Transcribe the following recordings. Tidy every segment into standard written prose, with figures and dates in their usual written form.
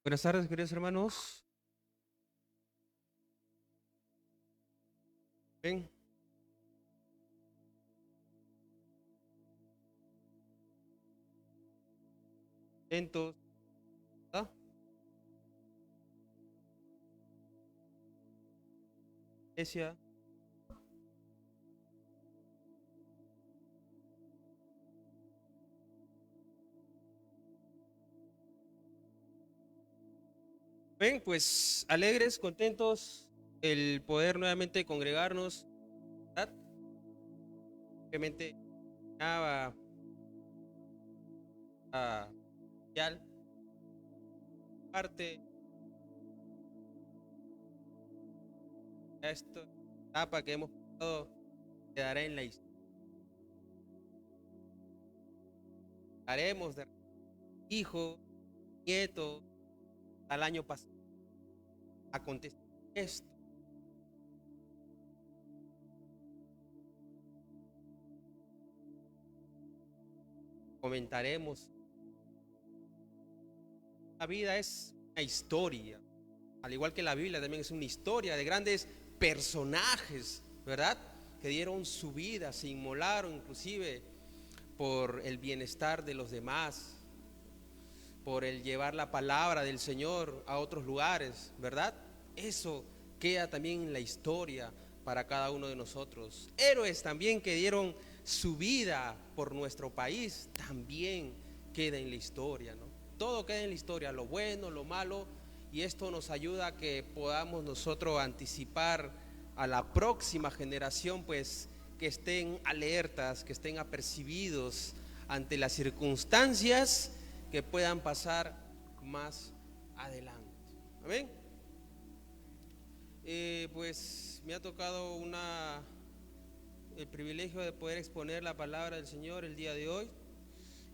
Buenas tardes, queridos hermanos. Ven, atentos. ¿Ah? Iglesia. Ven, pues alegres, contentos, el poder nuevamente congregarnos, ¿verdad? Obviamente, nada, ya, parte de esta etapa que hemos pasado quedará en la historia. Haremos de hijo, nieto, al año pasado. Aconteció esto. Comentaremos. La vida es una historia. Al igual que la Biblia también es una historia de grandes personajes, ¿verdad? Que dieron su vida, se inmolaron inclusive por el bienestar de los demás, por el llevar la palabra del Señor a otros lugares, ¿verdad? Eso queda también en la historia para cada uno de nosotros. Héroes también que dieron su vida por nuestro país, también queda en la historia, ¿no? Todo queda en la historia, lo bueno, lo malo, y esto nos ayuda a que podamos nosotros anticipar a la próxima generación, pues que estén alertas, que estén apercibidos ante las circunstancias que puedan pasar más adelante. Amén. Pues me ha tocado el privilegio de poder exponer la palabra del Señor el día de hoy.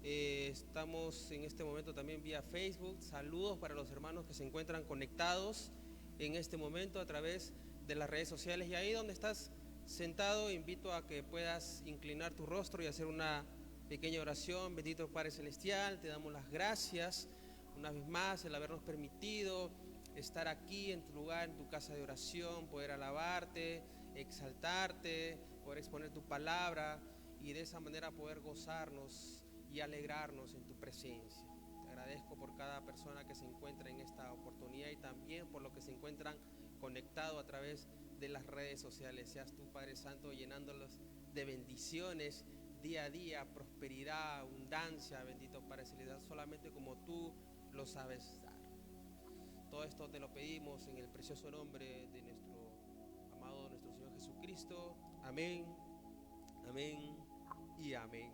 Estamos en este momento también vía Facebook. Saludos para los hermanos que se encuentran conectados en este momento a través de las redes sociales. Y ahí donde estás sentado, invito a que puedas inclinar tu rostro y hacer una pequeña oración. Bendito Padre Celestial, te damos las gracias una vez más el habernos permitido estar aquí en tu lugar, en tu casa de oración, poder alabarte, exaltarte, poder exponer tu palabra y de esa manera poder gozarnos y alegrarnos en tu presencia. Te agradezco por cada persona que se encuentra en esta oportunidad y también por los que se encuentran conectados a través de las redes sociales. Seas tú, Padre Santo, llenándolos de bendiciones día a día, prosperidad, abundancia, bendito Padre Celestial, solamente como tú lo sabes dar. Todo esto te lo pedimos en el precioso nombre de nuestro amado, nuestro Señor Jesucristo. Amén, amén y amén.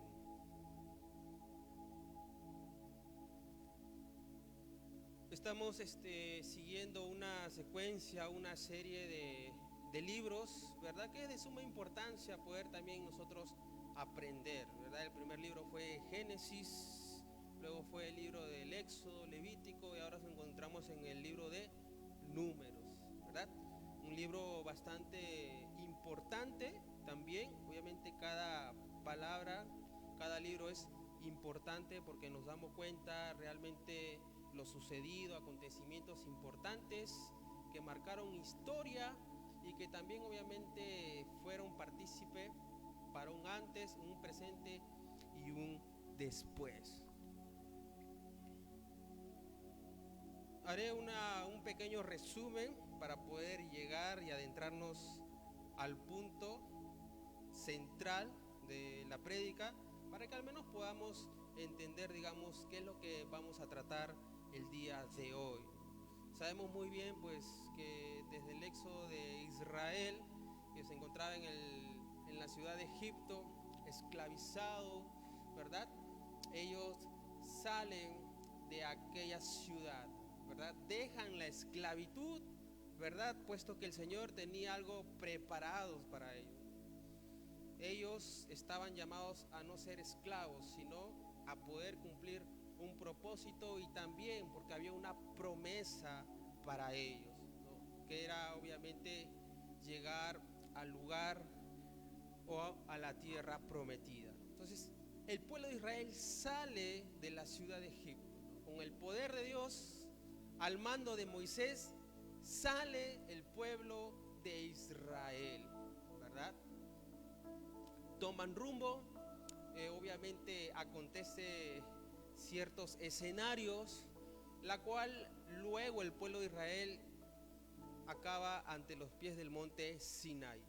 Estamos siguiendo una secuencia, una serie de libros, ¿verdad? Que es de suma importancia poder también nosotros aprender, ¿verdad? El primer libro fue Génesis, luego fue el libro del Éxodo, Levítico y ahora nos encontramos en el libro de Números, ¿verdad? Un libro bastante importante también, obviamente cada palabra, cada libro es importante porque nos damos cuenta realmente lo sucedido, acontecimientos importantes que marcaron historia y que también obviamente fueron partícipe para un antes, un presente y un después. Haré un pequeño resumen para poder llegar y adentrarnos al punto central de la prédica, para que al menos podamos entender, digamos, qué es lo que vamos a tratar el día de hoy. Sabemos muy bien, pues, que desde el éxodo de Israel, que se encontraba en la ciudad de Egipto, esclavizado, ¿verdad? Ellos salen de aquella ciudad, ¿verdad? Dejan la esclavitud, ¿verdad? Puesto que el Señor tenía algo preparado para ellos. Ellos estaban llamados a no ser esclavos, sino a poder cumplir un propósito y también porque había una promesa para ellos, ¿no? Que era obviamente llegar al lugar o a la tierra prometida. Entonces, el pueblo de Israel sale de la ciudad de Egipto, ¿no? Con el poder de Dios, al mando de Moisés, sale el pueblo de Israel, ¿verdad? Toman rumbo, obviamente acontece ciertos escenarios, la cual luego el pueblo de Israel acaba ante los pies del monte Sinai.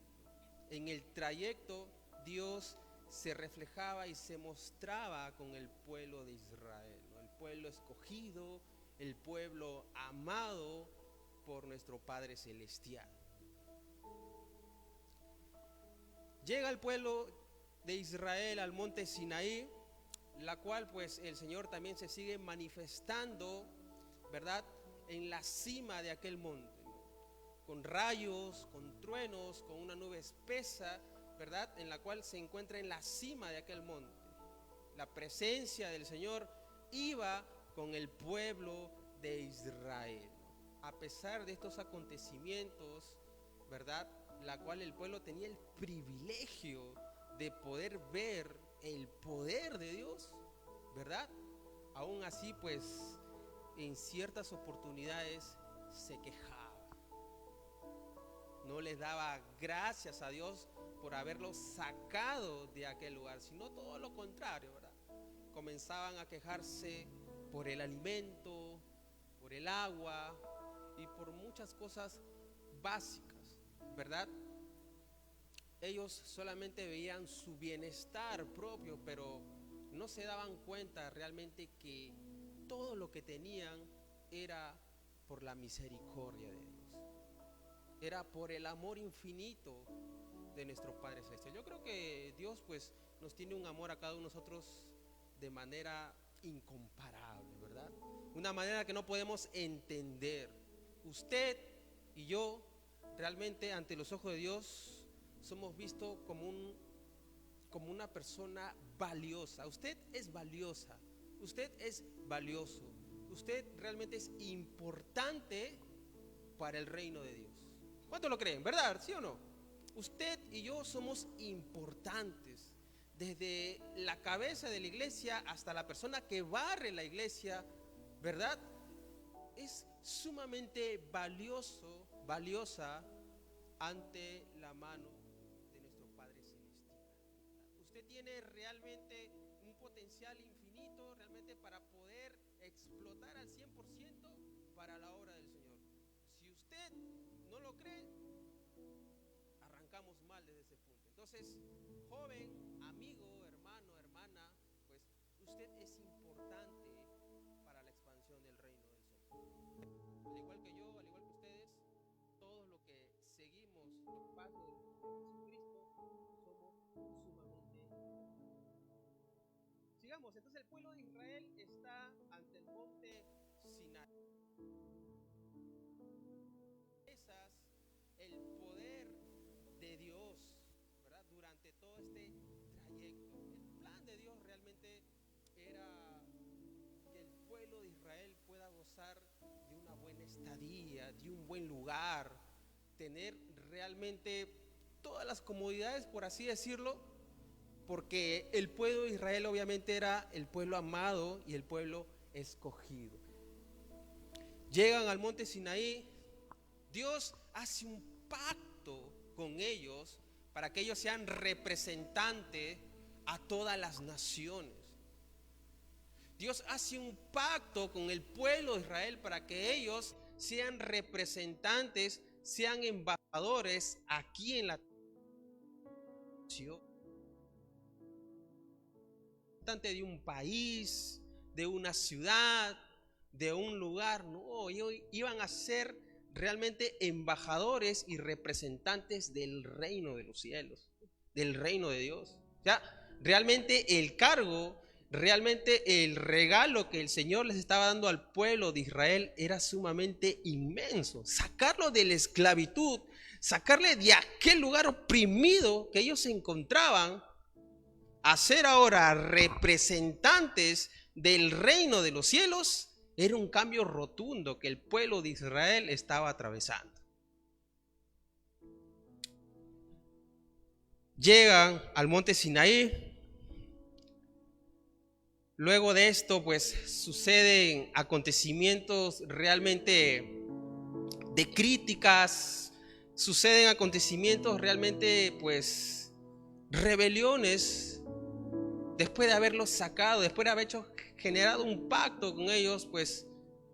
En el trayecto Dios se reflejaba y se mostraba con el pueblo de Israel, ¿no? El pueblo escogido, el pueblo amado por nuestro Padre Celestial. Llega el pueblo de Israel al monte Sinaí, la cual pues el Señor también se sigue manifestando, ¿verdad?, en la cima de aquel monte, con rayos, con truenos, con una nube espesa, ¿verdad?, en la cual se encuentra en la cima de aquel monte. La presencia del Señor iba con el pueblo de Israel. A pesar de estos acontecimientos, ¿verdad?, la cual el pueblo tenía el privilegio de poder ver el poder de Dios, ¿verdad? Aún así, pues, en ciertas oportunidades se quejaba. No les daba gracias a Dios por haberlos sacado de aquel lugar, sino todo lo contrario, ¿verdad? Comenzaban a quejarse por el alimento, por el agua y por muchas cosas básicas, ¿verdad? Ellos solamente veían su bienestar propio, pero no se daban cuenta realmente que todo lo que tenían era por la misericordia de Dios, era por el amor infinito de nuestro Padre Celestial. Yo creo que Dios pues nos tiene un amor a cada uno de nosotros de manera incomparable, ¿verdad? Una manera que no podemos entender. Usted y yo realmente ante los ojos de Dios somos vistos como una persona valiosa. Usted es valiosa, usted es valioso, usted realmente es importante para el reino de Dios. ¿Cuántos lo creen? ¿Verdad? ¿Sí o no? Usted y yo somos importantes, desde la cabeza de la iglesia hasta la persona que barre la iglesia, ¿verdad? Es sumamente valiosa ante la mano de nuestro Padre Celestial. Usted tiene realmente un potencial infinito, realmente para poder explotar al 100% para la obra del Señor. Si usted no lo cree, arrancamos mal desde ese punto. Entonces, joven, amigo, hermano, hermana, pues usted es importante para la expansión del reino del Señor. Al igual que yo, al igual que ustedes, todos los que seguimos los pasos de Jesucristo somos sumamente importantes. Sigamos, entonces el pueblo de Israel está ante el monte Sinaí. El poder de Dios, ¿verdad?, durante todo este trayecto. El plan de Dios realmente era que el pueblo de Israel pueda gozar de una buena estadía, de un buen lugar, tener realmente todas las comodidades, por así decirlo, porque el pueblo de Israel obviamente era el pueblo amado y el pueblo escogido. Llegan al monte Sinaí, Dios hace un pacto con ellos para que ellos sean representantes a todas las naciones. Dios hace un pacto con el pueblo de Israel para que ellos sean representantes, sean embajadores aquí en la nación. De un país, de una ciudad, de un lugar, no, ellos iban a ser realmente embajadores y representantes del reino de los cielos, del reino de Dios. O sea, realmente el cargo, realmente el regalo que el Señor les estaba dando al pueblo de Israel era sumamente inmenso. Sacarlo de la esclavitud, sacarle de aquel lugar oprimido que ellos se encontraban, a ser ahora representantes del reino de los cielos, era un cambio rotundo que el pueblo de Israel estaba atravesando. Llegan al monte Sinaí, Luego de esto, pues suceden acontecimientos realmente de críticas, suceden acontecimientos realmente, pues, rebeliones. Después de haberlos sacado, después de haber generado un pacto con ellos, pues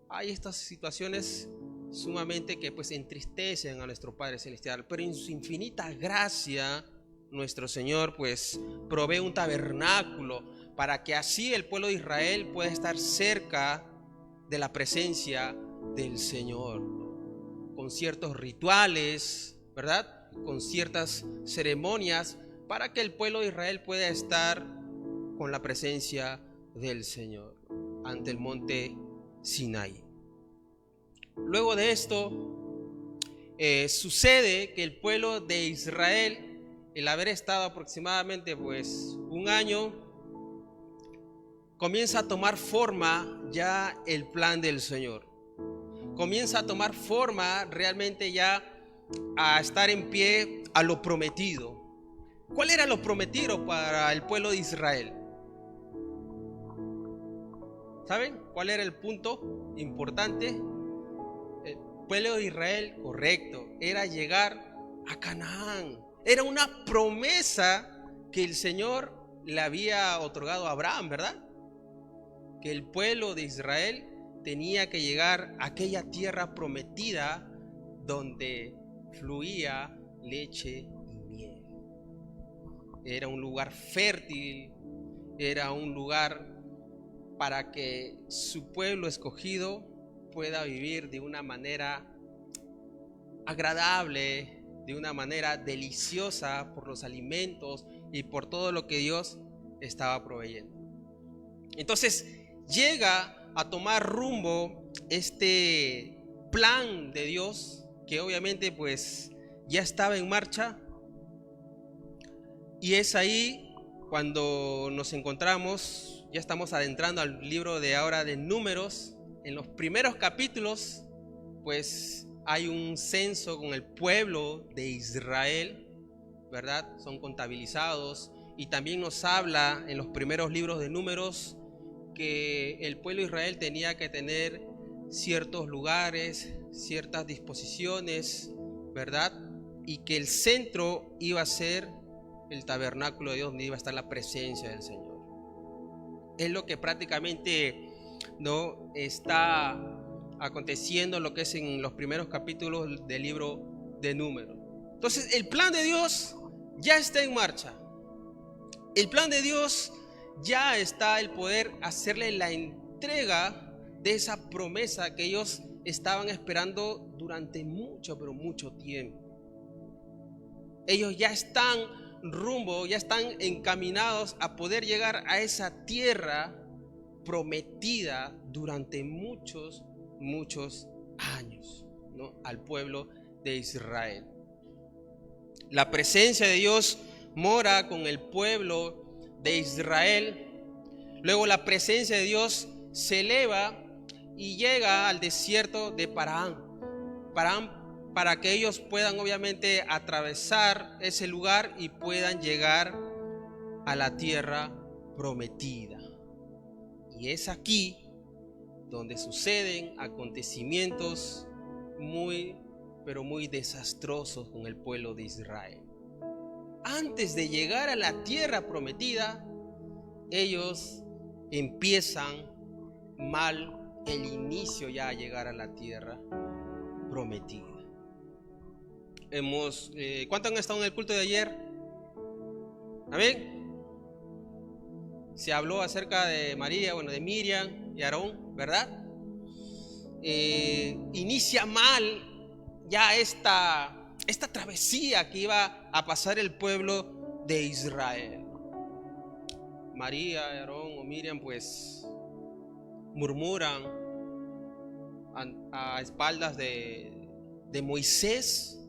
hay estas situaciones sumamente que pues entristecen a nuestro Padre Celestial. Pero en su infinita gracia, nuestro Señor pues provee un tabernáculo para que así el pueblo de Israel pueda estar cerca de la presencia del Señor, con ciertos rituales, ¿verdad? Con ciertas ceremonias para que el pueblo de Israel pueda estar con la presencia del Señor ante el monte Sinaí. Luego de esto sucede que el pueblo de Israel, el haber estado aproximadamente pues un año, comienza a tomar forma ya el plan del Señor. Comienza a tomar forma realmente ya a estar en pie a lo prometido. ¿Cuál era lo prometido para el pueblo de Israel? ¿Saben cuál era el punto importante? El pueblo de Israel, correcto, era llegar a Canaán. Era una promesa que el Señor le había otorgado a Abraham, ¿verdad? Que el pueblo de Israel tenía que llegar a aquella tierra prometida donde fluía leche y miel. Era un lugar fértil, era un lugar para que su pueblo escogido pueda vivir de una manera agradable, de una manera deliciosa por los alimentos y por todo lo que Dios estaba proveyendo. Entonces llega a tomar rumbo este plan de Dios, que obviamente pues ya estaba en marcha, y es ahí cuando nos encontramos, ya estamos adentrando al libro de ahora de Números. En los primeros capítulos pues hay un censo con el pueblo de Israel, ¿verdad? Son contabilizados, y también nos habla en los primeros libros de Números que el pueblo de Israel tenía que tener ciertos lugares, ciertas disposiciones, ¿verdad? Y que el centro iba a ser el tabernáculo de Dios, donde iba a estar la presencia del Señor. Es lo que prácticamente no está aconteciendo, lo que es en los primeros capítulos del libro de Números. Entonces el plan de Dios ya está en marcha. El plan de Dios ya está el poder hacerle la entrega de esa promesa que ellos estaban esperando durante mucho, pero mucho tiempo. Ellos ya están rumbo, ya están encaminados a poder llegar a esa tierra prometida durante muchos años, ¿no? Al pueblo de Israel. La presencia de Dios mora con el pueblo de Israel. Luego la presencia de Dios se eleva y llega al desierto de Parán para que ellos puedan obviamente atravesar ese lugar y puedan llegar a la tierra prometida. Y es aquí donde suceden acontecimientos muy, pero muy desastrosos con el pueblo de Israel. Antes de llegar a la tierra prometida, ellos empiezan mal el inicio ya a llegar a la tierra prometida. ¿Cuántos han estado en el culto de ayer? Amén. Se habló acerca de María, de Miriam y Aarón, ¿verdad? Inicia mal ya esta travesía que iba a pasar el pueblo de Israel. María, Aarón o Miriam pues murmuran a espaldas de Moisés,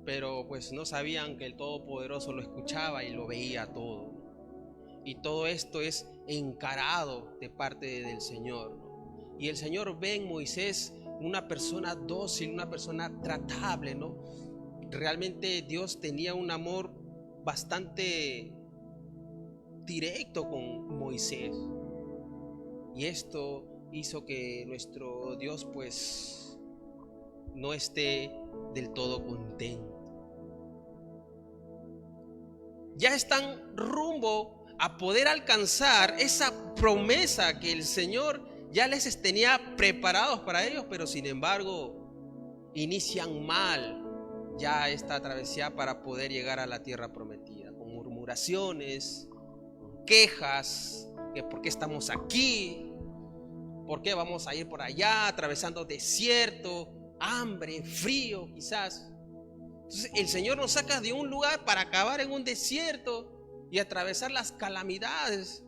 pero pues no sabían que el Todopoderoso lo escuchaba y lo veía todo. Y todo esto es encarado de parte del Señor, ¿no? Y el Señor ve en Moisés una persona dócil, una persona tratable, ¿no? Realmente Dios tenía un amor bastante directo con Moisés. y esto hizo que nuestro Dios pues no esté del todo contento. Ya están rumbo a poder alcanzar esa promesa que el Señor ya les tenía preparados para ellos, pero sin embargo inician mal ya esta travesía para poder llegar a la tierra prometida, con murmuraciones, con quejas, que por qué estamos aquí, por qué vamos a ir por allá, atravesando desierto, hambre, frío quizás. Entonces el Señor nos saca de un lugar para acabar en un desierto y atravesar las calamidades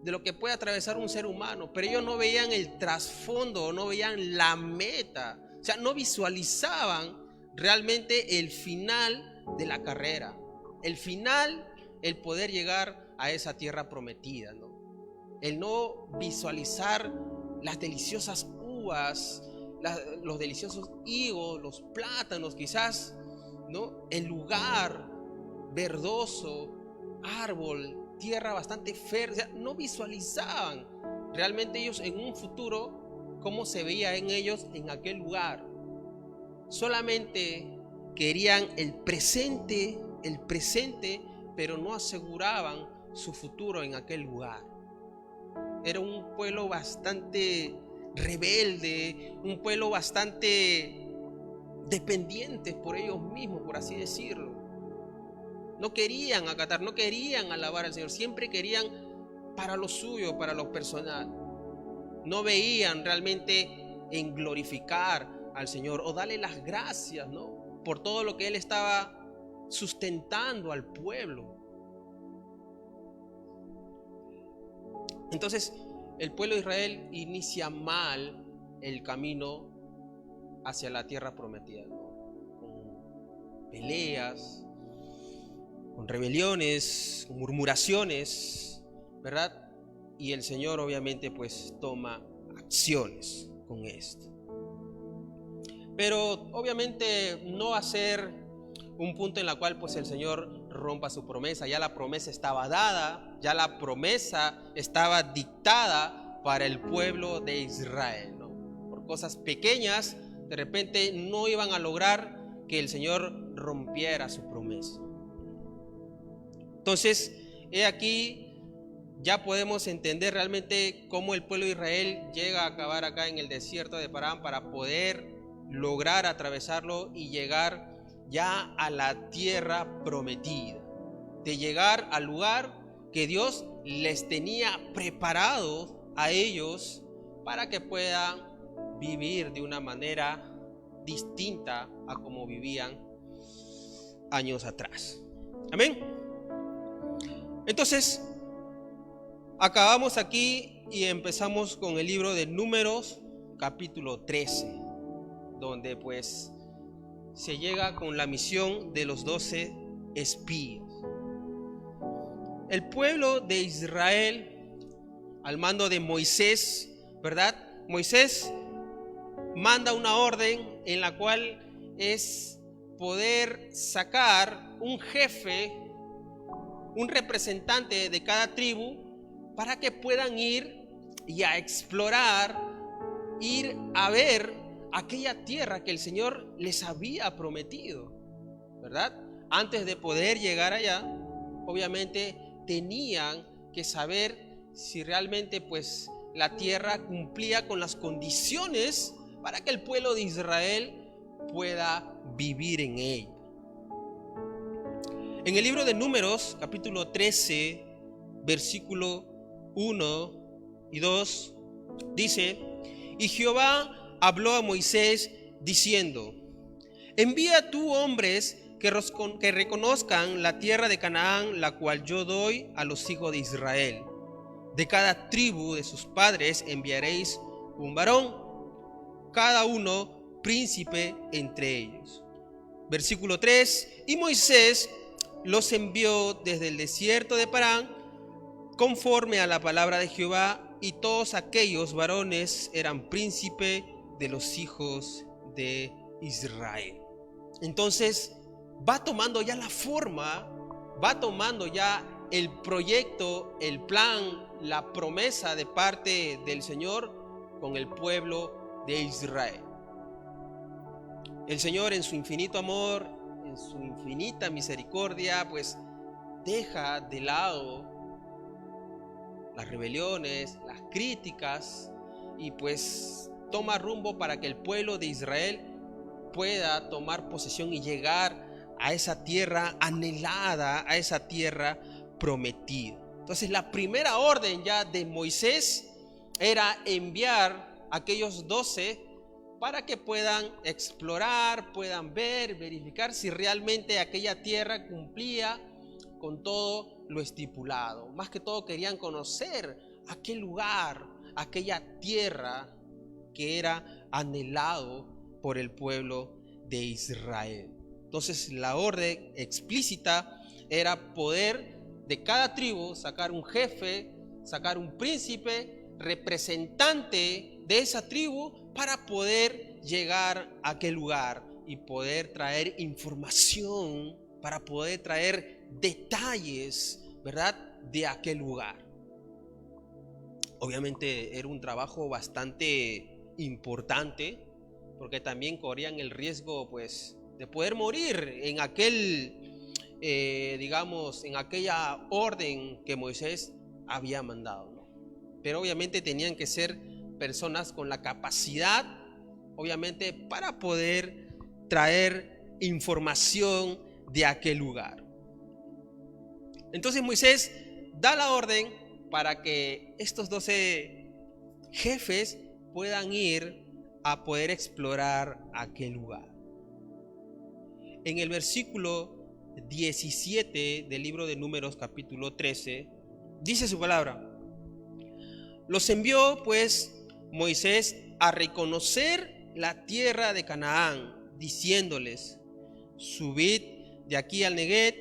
de lo que puede atravesar un ser humano. Pero ellos no veían el trasfondo, no veían la meta, o sea, no visualizaban realmente el final de la carrera, el final, el poder llegar a esa tierra prometida, ¿no? El no visualizar las deliciosas uvas, los deliciosos higos, los plátanos quizás, ¿no? El lugar verdoso, árbol, tierra bastante fértil. O sea, no visualizaban realmente ellos en un futuro cómo se veía en ellos en aquel lugar. Solamente querían el presente, pero no aseguraban su futuro en aquel lugar. Era un pueblo bastante rebelde, un pueblo bastante dependientes por ellos mismos, por así decirlo. No querían acatar, no querían alabar al Señor, siempre querían para lo suyo, para lo personal. No veían realmente en glorificar al Señor o darle las gracias, ¿no?, por todo lo que Él estaba sustentando al pueblo. Entonces el pueblo de Israel inicia mal el camino hacia la tierra prometida, ¿no?, con peleas, con rebeliones, con murmuraciones, ¿verdad? Y el Señor obviamente pues toma acciones con esto. Pero obviamente no va a ser un punto en el cual pues el Señor rompa su promesa. Ya la promesa estaba dada, ya la promesa estaba dictada para el pueblo de Israel, ¿no? Por cosas pequeñas, de repente no iban a lograr que el Señor rompiera su promesa. Entonces, he aquí, ya podemos entender realmente cómo el pueblo de Israel llega a acabar acá en el desierto de Parán para poder lograr atravesarlo y llegar ya a la tierra prometida, de llegar al lugar que Dios les tenía preparado a ellos para que puedan vivir de una manera distinta a como vivían años atrás. Amén. Entonces, acabamos aquí y empezamos con el libro de Números, capítulo 13, donde pues se llega con la misión de los 12 espías. El pueblo de Israel, al mando de Moisés, ¿verdad? Moisés manda una orden en la cual es poder sacar un jefe, un representante de cada tribu, para que puedan ir y a explorar, ir a ver aquella tierra que el Señor les había prometido, ¿verdad? Antes de poder llegar allá, obviamente tenían que saber si realmente pues la tierra cumplía con las condiciones para que el pueblo de Israel pueda vivir en ella. En el libro de Números, capítulo 13, versículo 1 y 2, dice: y Jehová habló a Moisés diciendo: envía tú hombres que reconozcan la tierra de Canaán, la cual yo doy a los hijos de Israel. De cada tribu de sus padres enviaréis un varón, cada uno príncipe entre ellos. Versículo 3: y Moisés los envió desde el desierto de Parán, conforme a la palabra de Jehová, y todos aquellos varones eran príncipe de los hijos de Israel. Entonces va tomando ya la forma, va tomando ya el proyecto, el plan, la promesa de parte del Señor con el pueblo de Israel. El Señor, en su infinito amor, en su infinita misericordia, pues deja de lado las rebeliones, las críticas, y pues toma rumbo para que el pueblo de Israel pueda tomar posesión y llegar a esa tierra anhelada, a esa tierra prometida. Entonces, la primera orden ya de Moisés era enviar a aquellos 12 para que puedan explorar, puedan ver, verificar si realmente aquella tierra cumplía con todo lo estipulado. Más que todo querían conocer aquel lugar, aquella tierra que era anhelado por el pueblo de Israel. Entonces, la orden explícita era poder de cada tribu sacar un jefe, sacar un príncipe, representante de esa tribu, para poder llegar a aquel lugar y poder traer información, para poder traer detalles, ¿verdad?, de aquel lugar. Obviamente era un trabajo bastante importante, porque también corrían el riesgo, pues, de poder morir en aquel, en aquella orden que Moisés había mandado, ¿no? Pero obviamente tenían que ser personas con la capacidad, obviamente, para poder traer información de aquel lugar. Entonces Moisés da la orden para que estos 12 jefes puedan ir a poder explorar aquel lugar. En el versículo 17 del libro de Números, capítulo 13, dice su palabra: los envió pues Moisés a reconocer la tierra de Canaán, diciéndoles: subid de aquí al Neguev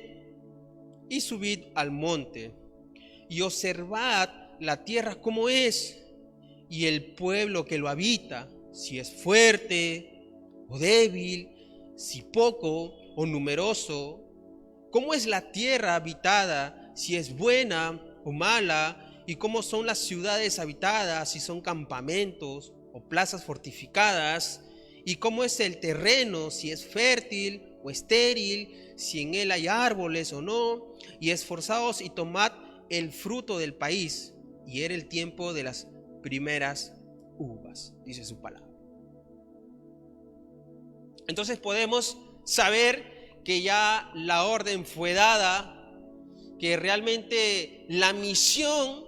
y subid al monte y observad la tierra como es, y el pueblo que lo habita, si es fuerte o débil, si poco o numeroso, cómo es la tierra habitada, si es buena o mala, y cómo son las ciudades habitadas, si son campamentos o plazas fortificadas, y cómo es el terreno, si es fértil o estéril, si en él hay árboles o no, y esforzaos y tomad el fruto del país. Y era el tiempo de las primeras uvas, dice su palabra. Entonces podemos saber que ya la orden fue dada, que realmente la misión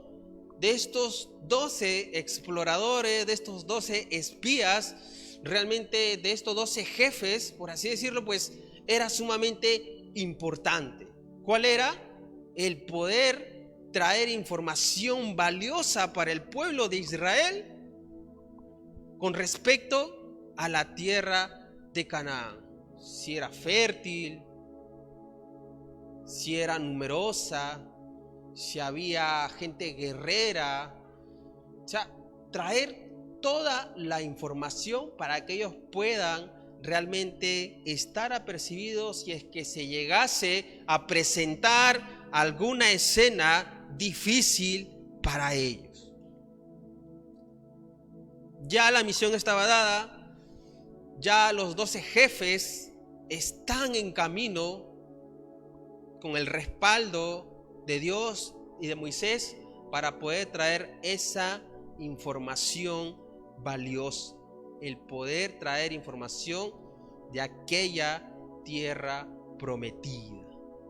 de estos 12 exploradores, de estos 12 espías, realmente de estos 12 jefes, por así decirlo, pues era sumamente importante. ¿Cuál era? El poder traer información valiosa para el pueblo de Israel con respecto a la tierra de Canaán. Si era fértil, si era numerosa, si había gente guerrera. O sea, traer toda la información para que ellos puedan realmente estar apercibidos si es que se llegase a presentar alguna escena difícil para ellos. Ya la misión estaba dada, ya los 12 jefes están en camino con el respaldo de Dios y de Moisés para poder traer esa información valiosa, el poder traer información de aquella tierra prometida,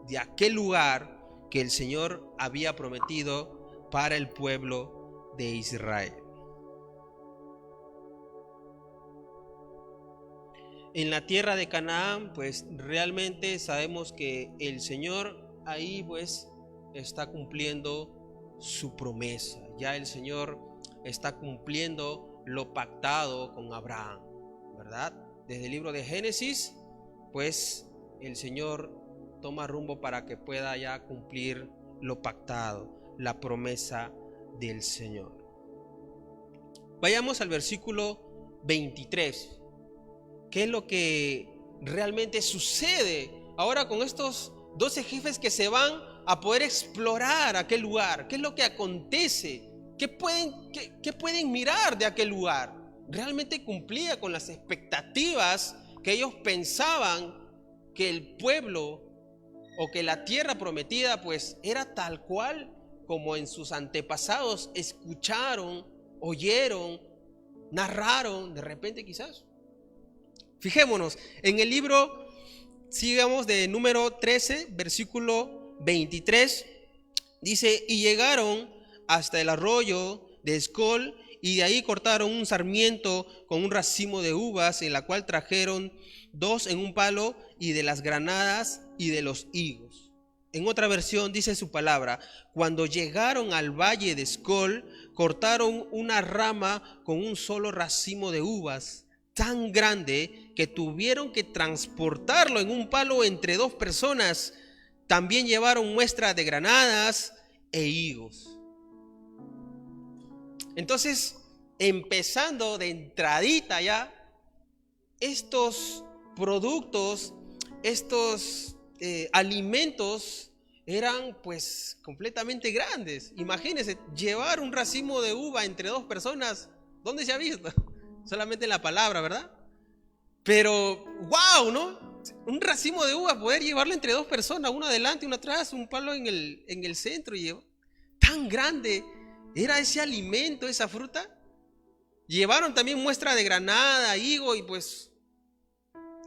de aquel lugar que el Señor había prometido para el pueblo de Israel. En la tierra de Canaán, pues realmente sabemos que el Señor ahí pues está cumpliendo su promesa. Ya el Señor está cumpliendo lo pactado con Abraham, ¿verdad? Desde el libro de Génesis, pues el Señor toma rumbo para que pueda ya cumplir lo pactado, la promesa del Señor. Vayamos al versículo 23. ¿Qué es lo que realmente sucede ahora con estos 12 jefes que se van a poder explorar aquel lugar. ¿Qué es lo que acontece? ¿Qué pueden mirar de aquel lugar? ¿Realmente cumplía con las expectativas que ellos pensaban que el pueblo o que la tierra prometida pues era tal cual como en sus antepasados escucharon, oyeron, narraron de repente quizás? Fijémonos en el libro, sigamos de número 13, versículo 23, dice: y llegaron hasta el arroyo de Escol, y de ahí cortaron un sarmiento con un racimo de uvas, en la cual trajeron 2 en un palo, y de las granadas y de los higos. En otra versión dice su palabra: cuando llegaron al valle de Escol, cortaron una rama con un solo racimo de uvas, tan grande que tuvieron que transportarlo en un palo entre 2 personas. También llevaron muestra de granadas e higos. Entonces, empezando de entradita ya, estos productos, estos alimentos eran pues completamente grandes. Imagínense, llevar un racimo de uva entre 2 personas, ¿dónde se ha visto? Solamente en la palabra, ¿verdad? Pero, wow, ¿no? Un racimo de uva, poder llevarlo entre 2 personas, uno adelante, uno atrás, un palo en el centro, y tan grande era ese alimento, esa fruta. Llevaron también muestra de granada, higo, y pues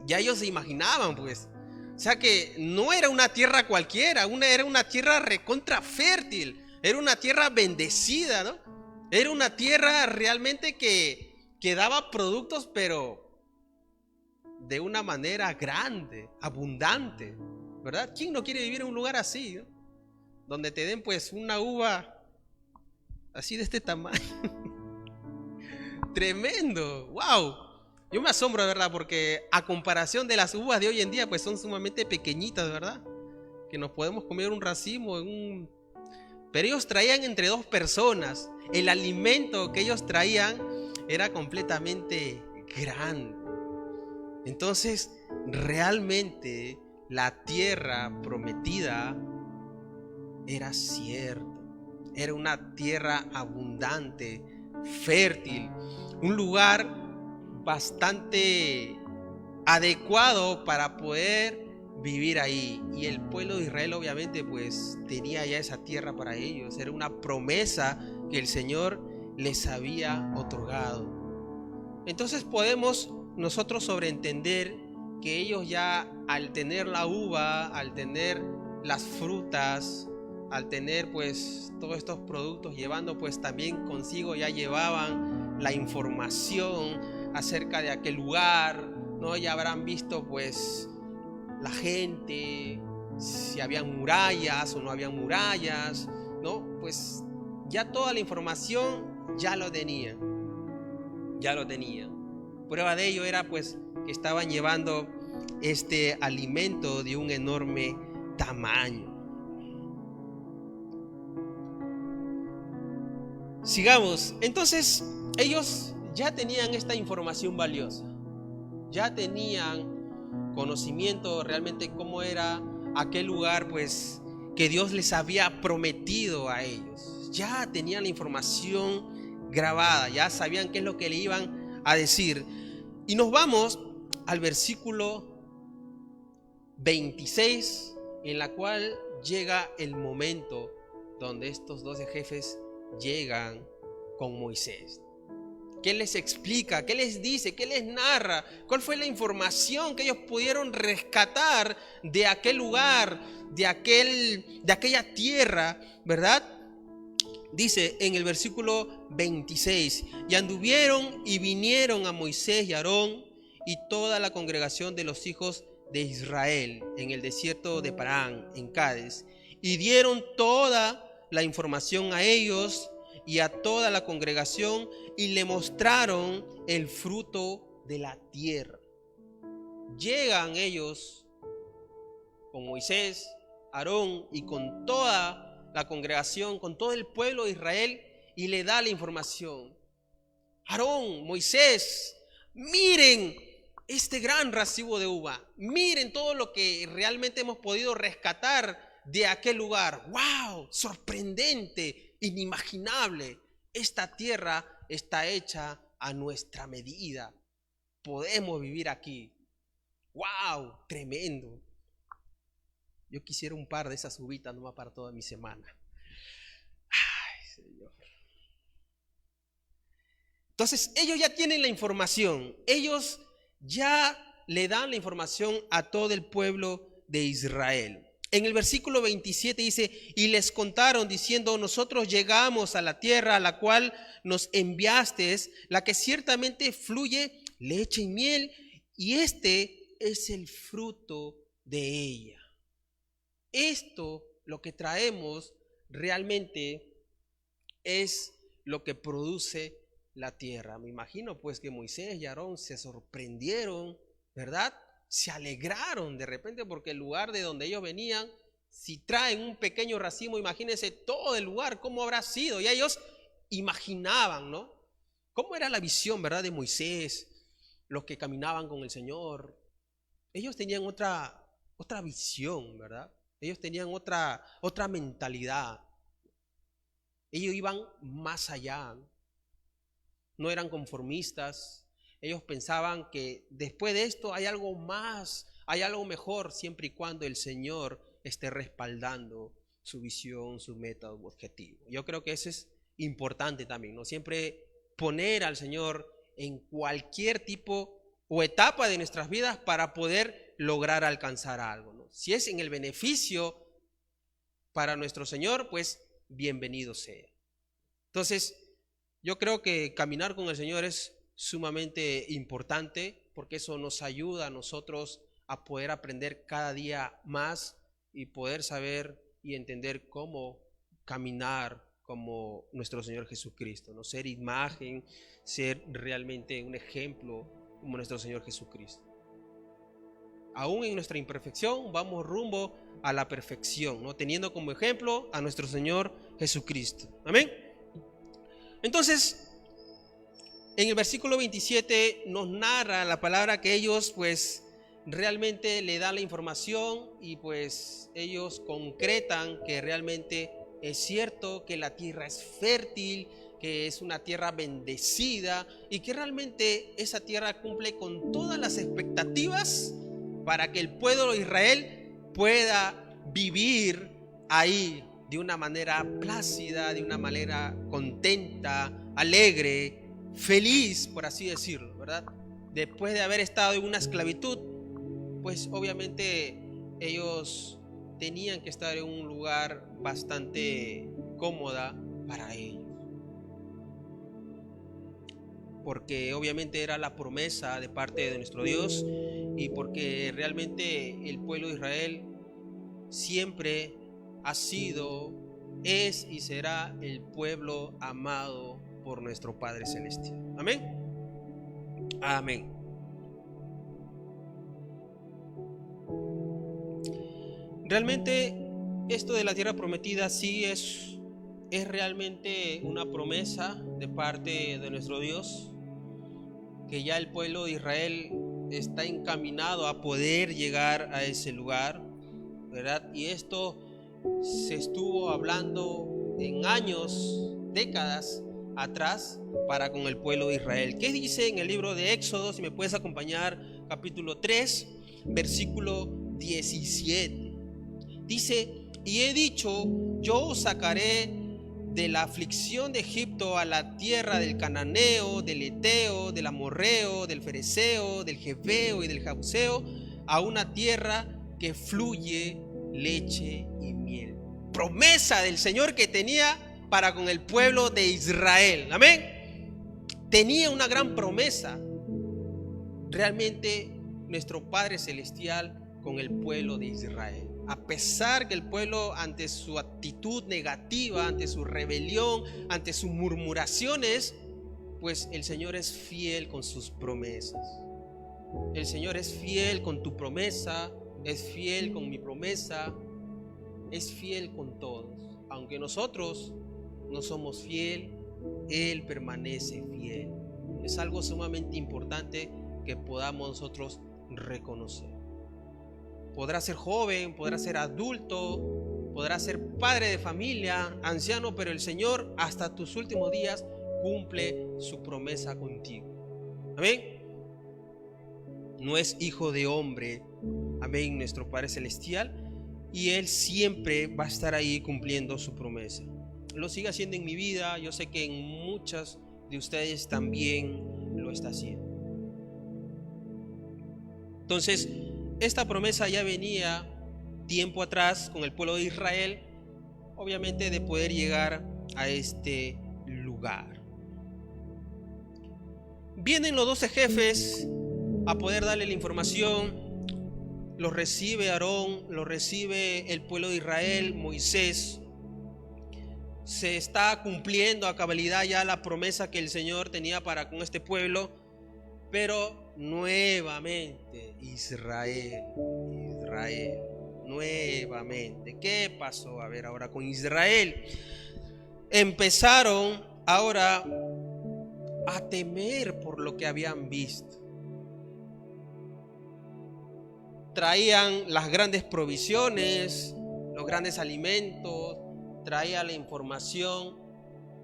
ya ellos se imaginaban, pues. O sea que no era una tierra cualquiera, era una tierra recontra fértil, era una tierra bendecida, ¿no? Era una tierra realmente que daba productos, pero de una manera grande, abundante, ¿verdad? ¿Quién no quiere vivir en un lugar así, ¿no? Donde te den pues una uva así de este tamaño? Tremendo, wow. Yo me asombro, de verdad, porque a comparación de las uvas de hoy en día, pues son sumamente pequeñitas, ¿verdad? Que nos podemos comer un racimo pero ellos traían entre 2 personas. El alimento que ellos traían era completamente grande. Entonces, realmente la tierra prometida era cierto. Era una tierra abundante, fértil, un lugar bastante adecuado para poder vivir ahí. Y el pueblo de Israel obviamente pues tenía ya esa tierra para ellos. Era una promesa que el Señor les había otorgado. Entonces podemos nosotros sobreentender que ellos ya al tener la uva, al tener las frutas, al tener pues todos estos productos, llevando pues también consigo, ya llevaban la información acerca de aquel lugar, ¿no? Ya habrán visto pues la gente, si habían murallas o no habían murallas, ¿no? Pues ya toda la información ya lo tenían. Prueba de ello era pues que estaban llevando este alimento de un enorme tamaño. Sigamos. Entonces ellos ya tenían esta información valiosa, ya tenían conocimiento realmente cómo era aquel lugar pues que Dios les había prometido a ellos. Ya tenían la información grabada, ya sabían qué es lo que le iban a decir. Y nos vamos al versículo 26, en la cual llega el momento donde estos 12 jefes llegan con Moisés. ¿Qué les explica? ¿Qué les dice? ¿Qué les narra? ¿Cuál fue la información que ellos pudieron rescatar de aquel lugar, de aquella tierra, ¿verdad? Dice en el versículo 26: y anduvieron y vinieron a Moisés y Aarón y toda la congregación de los hijos de Israel en el desierto de Parán, en Cádiz, y dieron toda la información a ellos y a toda la congregación, y le mostraron el fruto de la tierra. Llegan ellos con Moisés, Aarón y con toda la congregación, con todo el pueblo de Israel, y le da la información. Aarón, Moisés, miren este gran racimo de uva, miren todo lo que realmente hemos podido rescatar de aquel lugar. ¡Wow! Sorprendente, inimaginable. Esta tierra está hecha a nuestra medida. Podemos vivir aquí. ¡Wow! Tremendo. Yo quisiera un par de esas uvitas nomás para toda mi semana. Ay, Señor. Entonces, ellos ya tienen la información. Ellos ya le dan la información a todo el pueblo de Israel. En el versículo 27 dice: y les contaron diciendo: nosotros llegamos a la tierra a la cual nos enviaste, la que ciertamente fluye leche y miel, y este es el fruto de ella. Esto, lo que traemos, realmente es lo que produce la tierra. Me imagino pues que Moisés y Aarón se sorprendieron, ¿verdad? Se alegraron de repente porque el lugar de donde ellos venían, si traen un pequeño racimo, imagínense todo el lugar, cómo habrá sido. Y ellos imaginaban, ¿no? ¿Cómo era la visión, verdad, de Moisés, los que caminaban con el Señor? Ellos tenían otra visión, ¿verdad? Ellos tenían otra mentalidad. Ellos iban más allá. No eran conformistas. Ellos pensaban que después de esto hay algo más, hay algo mejor, siempre y cuando el Señor esté respaldando su visión, su meta, su objetivo. Yo creo que eso es importante también, ¿no? Siempre poner al Señor en cualquier tipo o etapa de nuestras vidas para poder lograr alcanzar algo, ¿no? Si es en el beneficio para nuestro Señor, pues bienvenido sea. Entonces, yo creo que caminar con el Señor es sumamente importante porque eso nos ayuda a nosotros a poder aprender cada día más y poder saber y entender cómo caminar como nuestro Señor Jesucristo, ¿no? Ser imagen, ser realmente un ejemplo como nuestro Señor Jesucristo. Aún en nuestra imperfección vamos rumbo a la perfección, ¿no? Teniendo como ejemplo a nuestro Señor Jesucristo. Amén. Entonces, en el versículo 27 nos narra la palabra que ellos pues realmente le dan la información y pues ellos concretan que realmente es cierto que la tierra es fértil, que es una tierra bendecida y que realmente esa tierra cumple con todas las expectativas para que el pueblo de Israel pueda vivir ahí de una manera plácida, de una manera contenta, alegre, feliz, por así decirlo, ¿verdad? Después de haber estado en una esclavitud, pues obviamente ellos tenían que estar en un lugar bastante cómoda para ellos, porque obviamente era la promesa de parte de nuestro Dios y porque realmente el pueblo de Israel siempre ha sido, es y será el pueblo amado por nuestro Padre Celestial. Amén. Amén. Realmente esto de la tierra prometida sí es realmente una promesa de parte de nuestro Dios, que ya el pueblo de Israel está encaminado a poder llegar a ese lugar, ¿verdad? Y esto se estuvo hablando en años, décadas atrás para con el pueblo de Israel. ¿Qué dice en el libro de Éxodo? Si me puedes acompañar, capítulo 3, versículo 17. Dice: y he dicho, yo os sacaré de la aflicción de Egipto a la tierra del cananeo, del eteo, del amorreo, del fereceo, del jebeo y del jebuseo, a una tierra que fluye leche y miel. Promesa del Señor que tenía para con el pueblo de Israel. Amén. Tenía una gran promesa realmente nuestro Padre Celestial con el pueblo de Israel. A pesar que el pueblo, ante su actitud negativa, ante su rebelión, ante sus murmuraciones, pues el Señor es fiel con sus promesas. El Señor es fiel con tu promesa, es fiel con mi promesa, es fiel con todos. Aunque nosotros no somos fiel, Él permanece fiel. Es algo sumamente importante que podamos nosotros reconocer. Podrá ser joven, podrá ser adulto, podrás ser padre de familia, anciano, pero el Señor hasta tus últimos días cumple su promesa contigo. Amén. No es hijo de hombre, amén, nuestro Padre Celestial, y Él siempre va a estar ahí cumpliendo su promesa. Lo sigue haciendo en mi vida, yo sé que en muchas de ustedes también lo está haciendo. Entonces, esta promesa ya venía tiempo atrás con el pueblo de Israel, obviamente, de poder llegar a este lugar. Vienen los 12 jefes a poder darle la información. Los recibe Aarón, los recibe el pueblo de Israel, Moisés. Se está cumpliendo a cabalidad ya la promesa que el Señor tenía para con este pueblo, pero nuevamente Israel, nuevamente. ¿Qué pasó? A ver, ahora con Israel empezaron ahora a temer por lo que habían visto. Traían las grandes provisiones, los grandes alimentos, traía la información,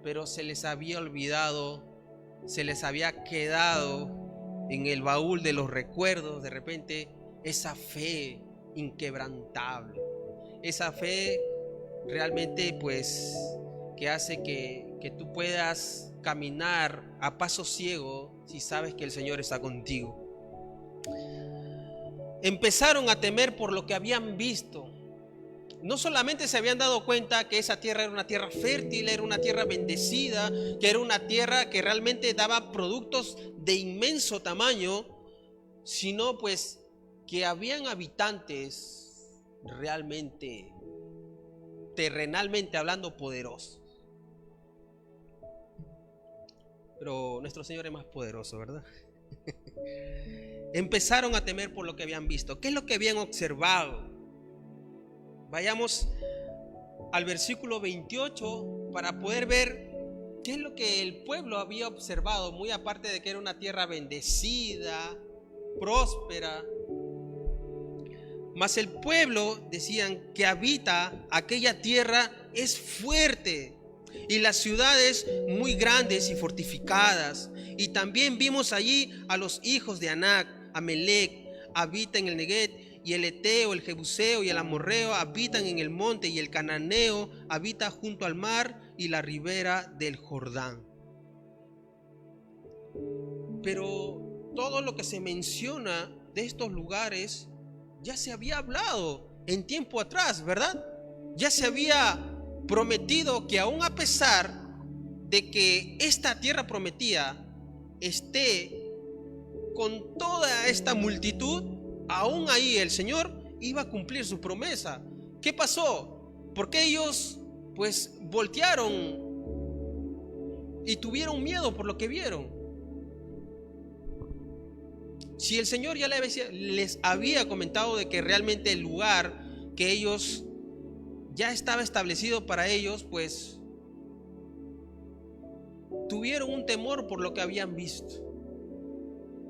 pero se les había olvidado, se les había quedado en el baúl de los recuerdos de repente esa fe inquebrantable, esa fe realmente pues que hace que tú puedas caminar a paso ciego si sabes que el Señor está contigo. Empezaron a temer por lo que habían visto. No solamente se habían dado cuenta que esa tierra era una tierra fértil, era una tierra bendecida, que era una tierra que realmente daba productos de inmenso tamaño, sino pues que habían habitantes realmente, terrenalmente hablando, poderosos. Pero nuestro Señor es más poderoso, ¿verdad? Empezaron a temer por lo que habían visto. ¿Qué es lo que habían observado? Vayamos al versículo 28 para poder ver qué es lo que el pueblo había observado, muy aparte de que era una tierra bendecida, próspera. Mas el pueblo, decían, que habita aquella tierra es fuerte, y las ciudades muy grandes y fortificadas. Y también vimos allí a los hijos de Anac, Amelec habita en el Neguet, y el Eteo, el Jebuseo y el Amorreo habitan en el monte, y el Cananeo habita junto al mar y la ribera del Jordán. Pero todo lo que se menciona de estos lugares ya se había hablado en tiempo atrás, ¿verdad? Ya se había prometido que aún a pesar de que esta tierra prometida esté con toda esta multitud, aún ahí el Señor iba a cumplir su promesa. ¿Qué pasó? Porque ellos pues voltearon y tuvieron miedo por lo que vieron. Si el Señor ya les había comentado de que realmente el lugar que ellos ya estaba establecido para ellos, pues tuvieron un temor por lo que habían visto.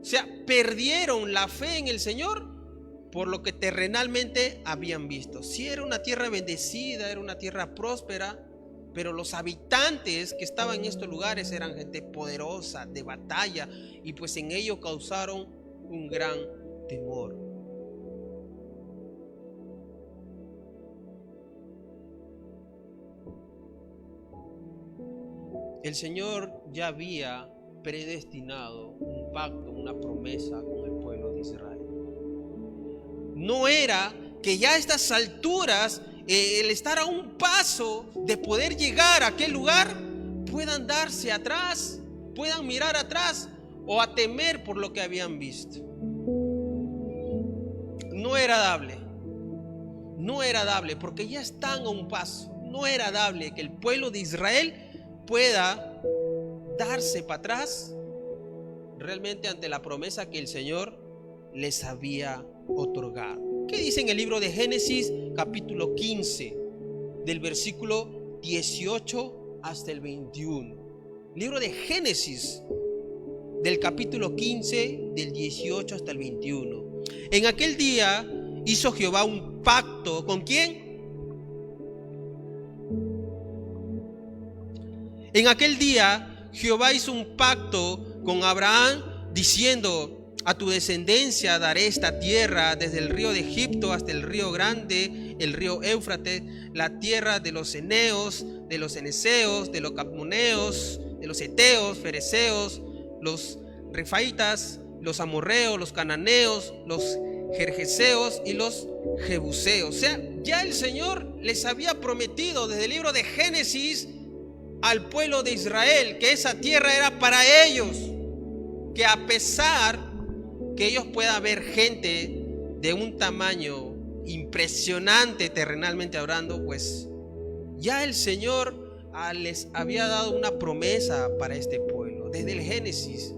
O sea, perdieron la fe en el Señor por lo que terrenalmente habían visto. Sí, era una tierra bendecida, era una tierra próspera, pero los habitantes que estaban en estos lugares eran gente poderosa, de batalla, y pues en ello causaron un gran temor. El Señor ya había predestinado un pacto, una promesa con el pueblo de Israel. No era que ya a estas alturas, el estar a un paso de poder llegar a aquel lugar, puedan darse atrás, puedan mirar atrás o a temer por lo que habían visto. No era dable, porque ya están a un paso. No era dable que el pueblo de Israel pueda darse para atrás realmente ante la promesa que el Señor les había otorgado. ¿Qué dice en el libro de Génesis capítulo 15 del versículo 18 hasta el 21? Libro de Génesis del capítulo 15 del 18 hasta el 21. En aquel día hizo Jehová un pacto. ¿Con quién? En aquel día Jehová hizo un pacto con Abraham diciendo: a tu descendencia daré esta tierra, desde el río de Egipto hasta el río grande, el río Éufrates, la tierra de los eneos, de los eneseos, de los cadmoneos, de los heteos, fereceos, los refaitas, los amorreos, los cananeos, los gergeseos y los jebuseos. O sea, ya el Señor les había prometido desde el libro de Génesis al pueblo de Israel que esa tierra era para ellos, que a pesar que ellos puedan ver gente de un tamaño impresionante terrenalmente hablando, pues ya el Señor les había dado una promesa para este pueblo desde el Génesis.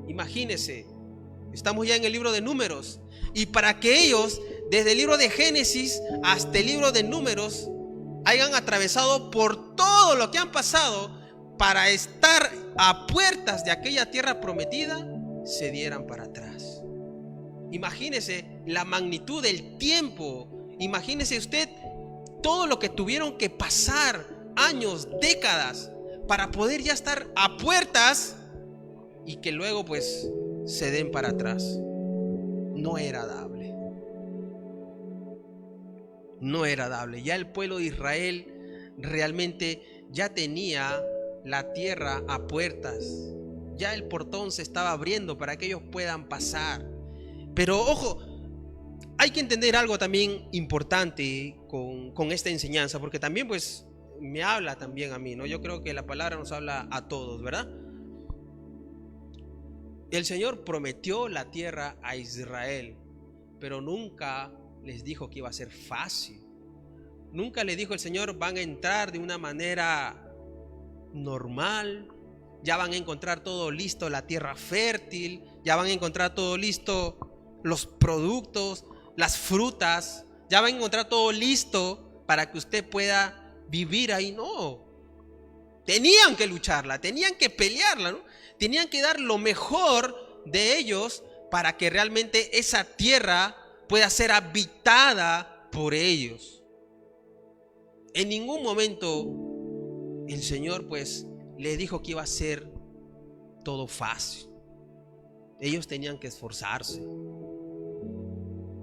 Imagínense, estamos ya en el libro de Números, y para que ellos desde el libro de Génesis hasta el libro de Números hayan atravesado por todo lo que han pasado para estar a puertas de aquella tierra prometida, se dieran para atrás. Imagínese la magnitud del tiempo. Imagínese usted todo lo que tuvieron que pasar, años, décadas, para poder ya estar a puertas y que luego pues se den para atrás. No era dable. No era dable. Ya el pueblo de Israel realmente ya tenía la tierra a puertas. Ya el portón se estaba abriendo para que ellos puedan pasar. Pero ojo, hay que entender algo también importante con esta enseñanza, porque también pues me habla también a mí, ¿no? Yo creo que la palabra nos habla a todos, ¿verdad? El Señor prometió la tierra a Israel, pero nunca les dijo que iba a ser fácil. Nunca le dijo el Señor: van a entrar de una manera normal, ya van a encontrar todo listo, la tierra fértil, ya van a encontrar todo listo, los productos, las frutas, ya van a encontrar todo listo para que usted pueda vivir ahí. No, tenían que lucharla, tenían que pelearla, ¿no? Tenían que dar lo mejor de ellos para que realmente esa tierra pueda ser habitada por ellos. En ningún momento el Señor pues le dijo que iba a ser todo fácil. Ellos tenían que esforzarse.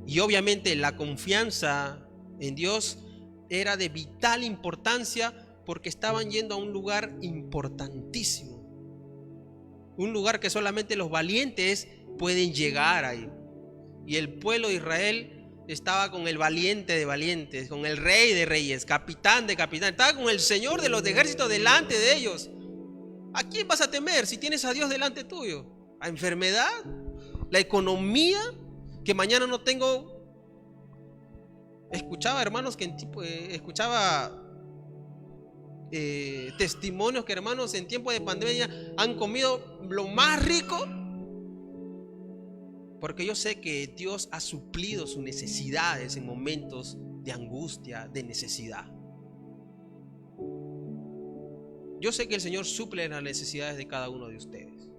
Y obviamente la confianza en Dios era de vital importancia, porque estaban yendo a un lugar importantísimo. Un lugar que solamente los valientes pueden llegar ahí. Y el pueblo de Israel estaba con el valiente de valientes, con el rey de reyes, capitán de capitán. Estaba con el Señor de los ejércitos delante de ellos. ¿A quién vas a temer si tienes a Dios delante tuyo? ¿A enfermedad? ¿La economía? Que mañana no tengo. Escuchaba hermanos que escuchaba testimonios que hermanos en tiempo de pandemia han comido lo más rico, porque yo sé que Dios ha suplido sus necesidades en momentos de angustia, de necesidad. Yo sé que el Señor suple las necesidades de cada uno de ustedes,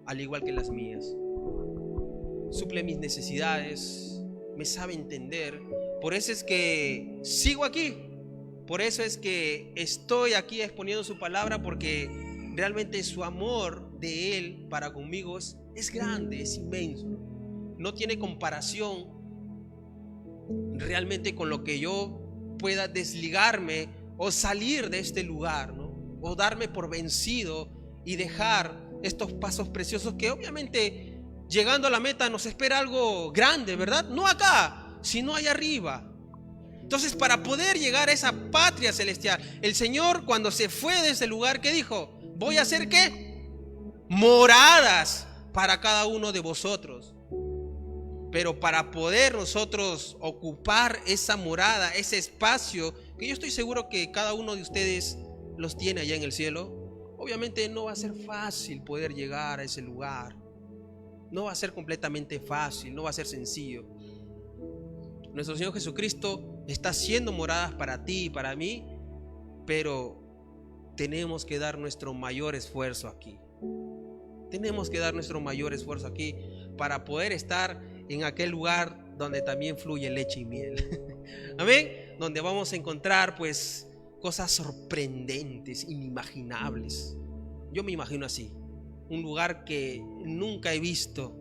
al igual que las mías. Suple mis necesidades, me sabe entender. Por eso es que sigo aquí. Por eso es que estoy aquí exponiendo su palabra, porque realmente su amor de Él para conmigo es grande, es inmenso. No tiene comparación realmente con lo que yo pueda desligarme o salir de este lugar, ¿no? O darme por vencido y dejar estos pasos preciosos que obviamente llegando a la meta nos espera algo grande, ¿verdad? No acá, sino allá arriba. Entonces, para poder llegar a esa patria celestial, el Señor, cuando se fue de ese lugar, ¿qué dijo? Voy a hacer ¿qué? Moradas para cada uno de vosotros. Pero para poder nosotros ocupar esa morada, ese espacio, que yo estoy seguro que cada uno de ustedes los tiene allá en el cielo, obviamente no va a ser fácil poder llegar a ese lugar. No va a ser completamente fácil, no va a ser sencillo. Nuestro Señor Jesucristo está haciendo moradas para ti y para mí, pero tenemos que dar nuestro mayor esfuerzo aquí. Tenemos que dar nuestro mayor esfuerzo aquí para poder estar en aquel lugar donde también fluye leche y miel. Amén. Donde vamos a encontrar pues cosas sorprendentes, inimaginables. Yo me imagino así, un lugar que nunca he visto,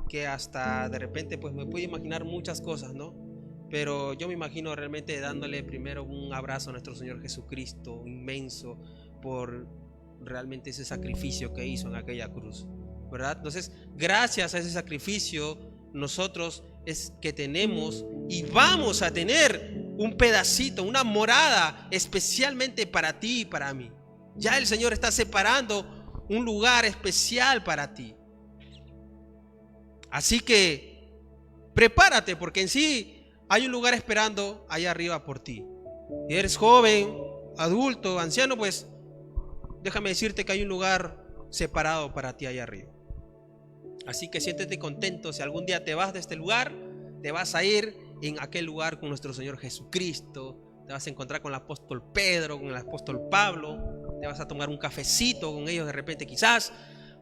que hasta de repente pues me puedo imaginar muchas cosas, ¿no? Pero yo me imagino realmente dándole primero un abrazo a nuestro Señor Jesucristo inmenso por realmente ese sacrificio que hizo en aquella cruz, ¿verdad? Entonces, gracias a ese sacrificio, nosotros es que tenemos y vamos a tener un pedacito, una morada especialmente para ti y para mí. Ya el Señor está separando un lugar especial para ti. Así que prepárate, porque en sí hay un lugar esperando allá arriba por ti. Si eres joven, adulto, anciano, pues déjame decirte que hay un lugar separado para ti allá arriba. Así que siéntete contento. Si algún día te vas de este lugar, te vas a ir en aquel lugar con nuestro Señor Jesucristo. Te vas a encontrar con el apóstol Pedro, con el apóstol Pablo. Te vas a tomar un cafecito con ellos de repente quizás.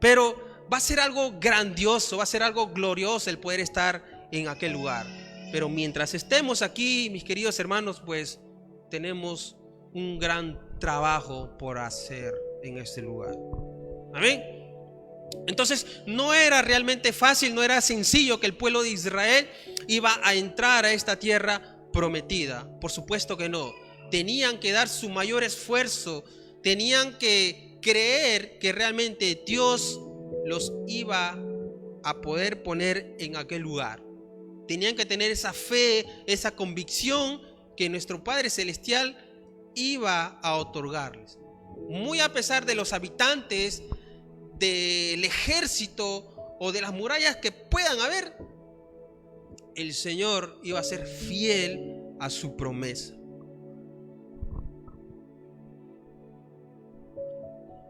Pero va a ser algo grandioso, va a ser algo glorioso el poder estar en aquel lugar. Pero mientras estemos aquí, mis queridos hermanos, pues tenemos un gran trabajo por hacer en este lugar. Amén. Entonces no era realmente fácil, no era sencillo que el pueblo de Israel iba a entrar a esta tierra prometida. Por supuesto que no. Tenían que dar su mayor esfuerzo, tenían que creer que realmente Dios los iba a poder poner en aquel lugar. Tenían que tener esa fe, esa convicción que nuestro Padre Celestial iba a otorgarles. Muy a pesar de los habitantes, del ejército o de las murallas que puedan haber, el Señor iba a ser fiel a su promesa.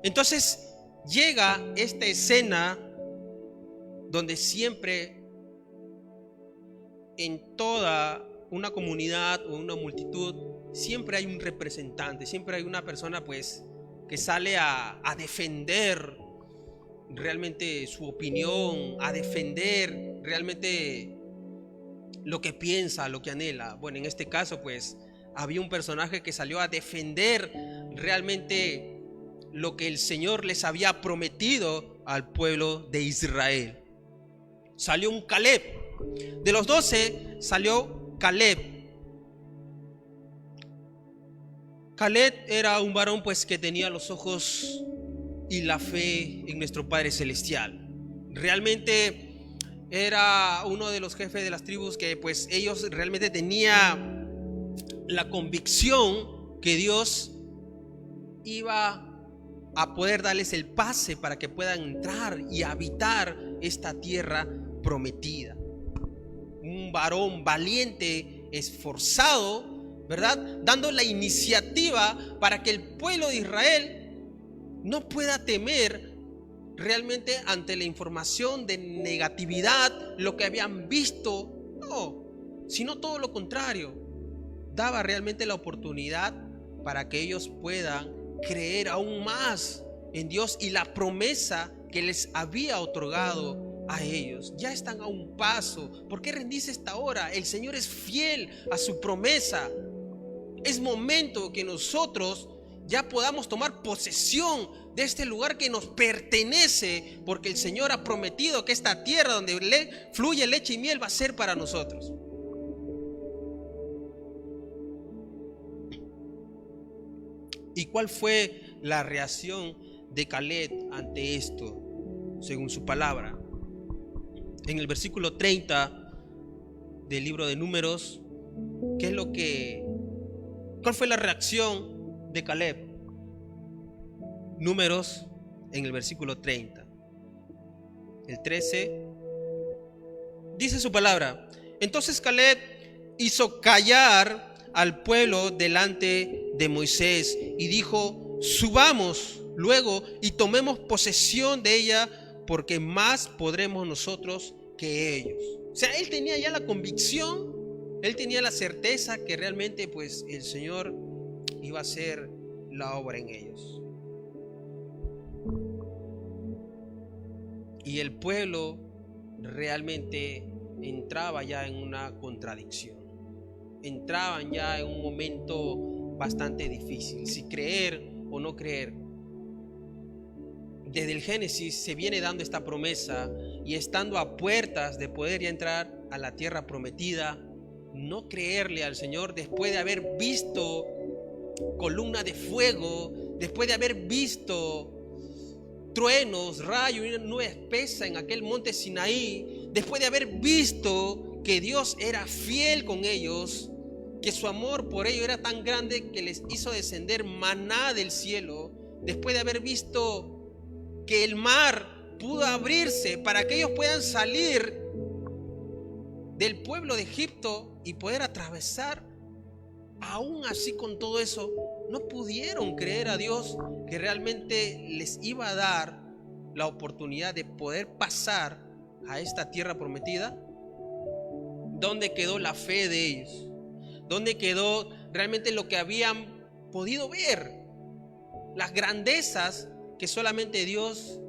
Entonces llega esta escena donde siempre en toda una comunidad o una multitud siempre hay un representante, siempre hay una persona pues que sale a defender realmente su opinión, a defender realmente lo que piensa, lo que anhela. Bueno, en este caso pues había un personaje que salió a defender realmente lo que el Señor les había prometido al pueblo de Israel. Salió un Caleb. De los 12 salió Caleb. Caleb era un varón pues que tenía los ojos y la fe en nuestro Padre Celestial. Realmente era uno de los jefes de las tribus que pues ellos realmente tenían la convicción que Dios iba a poder darles el pase para que puedan entrar y habitar esta tierra prometida. Un varón valiente, esforzado, ¿verdad? Dando la iniciativa para que el pueblo de Israel no pueda temer realmente ante la información de negatividad, lo que habían visto, no, sino todo lo contrario. Daba realmente la oportunidad para que ellos puedan creer aún más en Dios y la promesa que les había otorgado a ellos. Ya están a un paso. ¿Por qué rendirse esta hora? El Señor es fiel a su promesa. Es momento que nosotros ya podamos tomar posesión de este lugar que nos pertenece, porque el Señor ha prometido que esta tierra donde fluye leche y miel va a ser para nosotros. ¿Y cuál fue la reacción de Caleb ante esto? Según su palabra, en el versículo 30 del libro de Números, ¿cuál fue la reacción de Caleb? Números, en el versículo 30, el 13, dice su palabra: entonces Caleb hizo callar al pueblo delante de Moisés y dijo: subamos luego y tomemos posesión de ella, porque más podremos nosotros que ellos. O sea, él tenía ya la convicción, él tenía la certeza que realmente pues el Señor iba a hacer la obra en ellos. Y el pueblo realmente entraba ya en una contradicción. entraban ya en un momento bastante difícil, si creer o no creer. Desde el Génesis se viene dando esta promesa, y estando a puertas de poder ya entrar a la tierra prometida, no creerle al Señor después de haber visto columna de fuego, después de haber visto truenos, rayos y una nube espesa en aquel monte Sinaí, después de haber visto que Dios era fiel con ellos, que su amor por ellos era tan grande que les hizo descender maná del cielo, después de haber visto que el mar pudo abrirse para que ellos puedan salir del pueblo de Egipto y poder atravesar, aún así con todo eso, no pudieron creer a Dios que realmente les iba a dar la oportunidad de poder pasar a esta tierra prometida. ¿Dónde quedó la fe de ellos? ¿Dónde quedó realmente lo que habían podido ver? Las grandezas que solamente Dios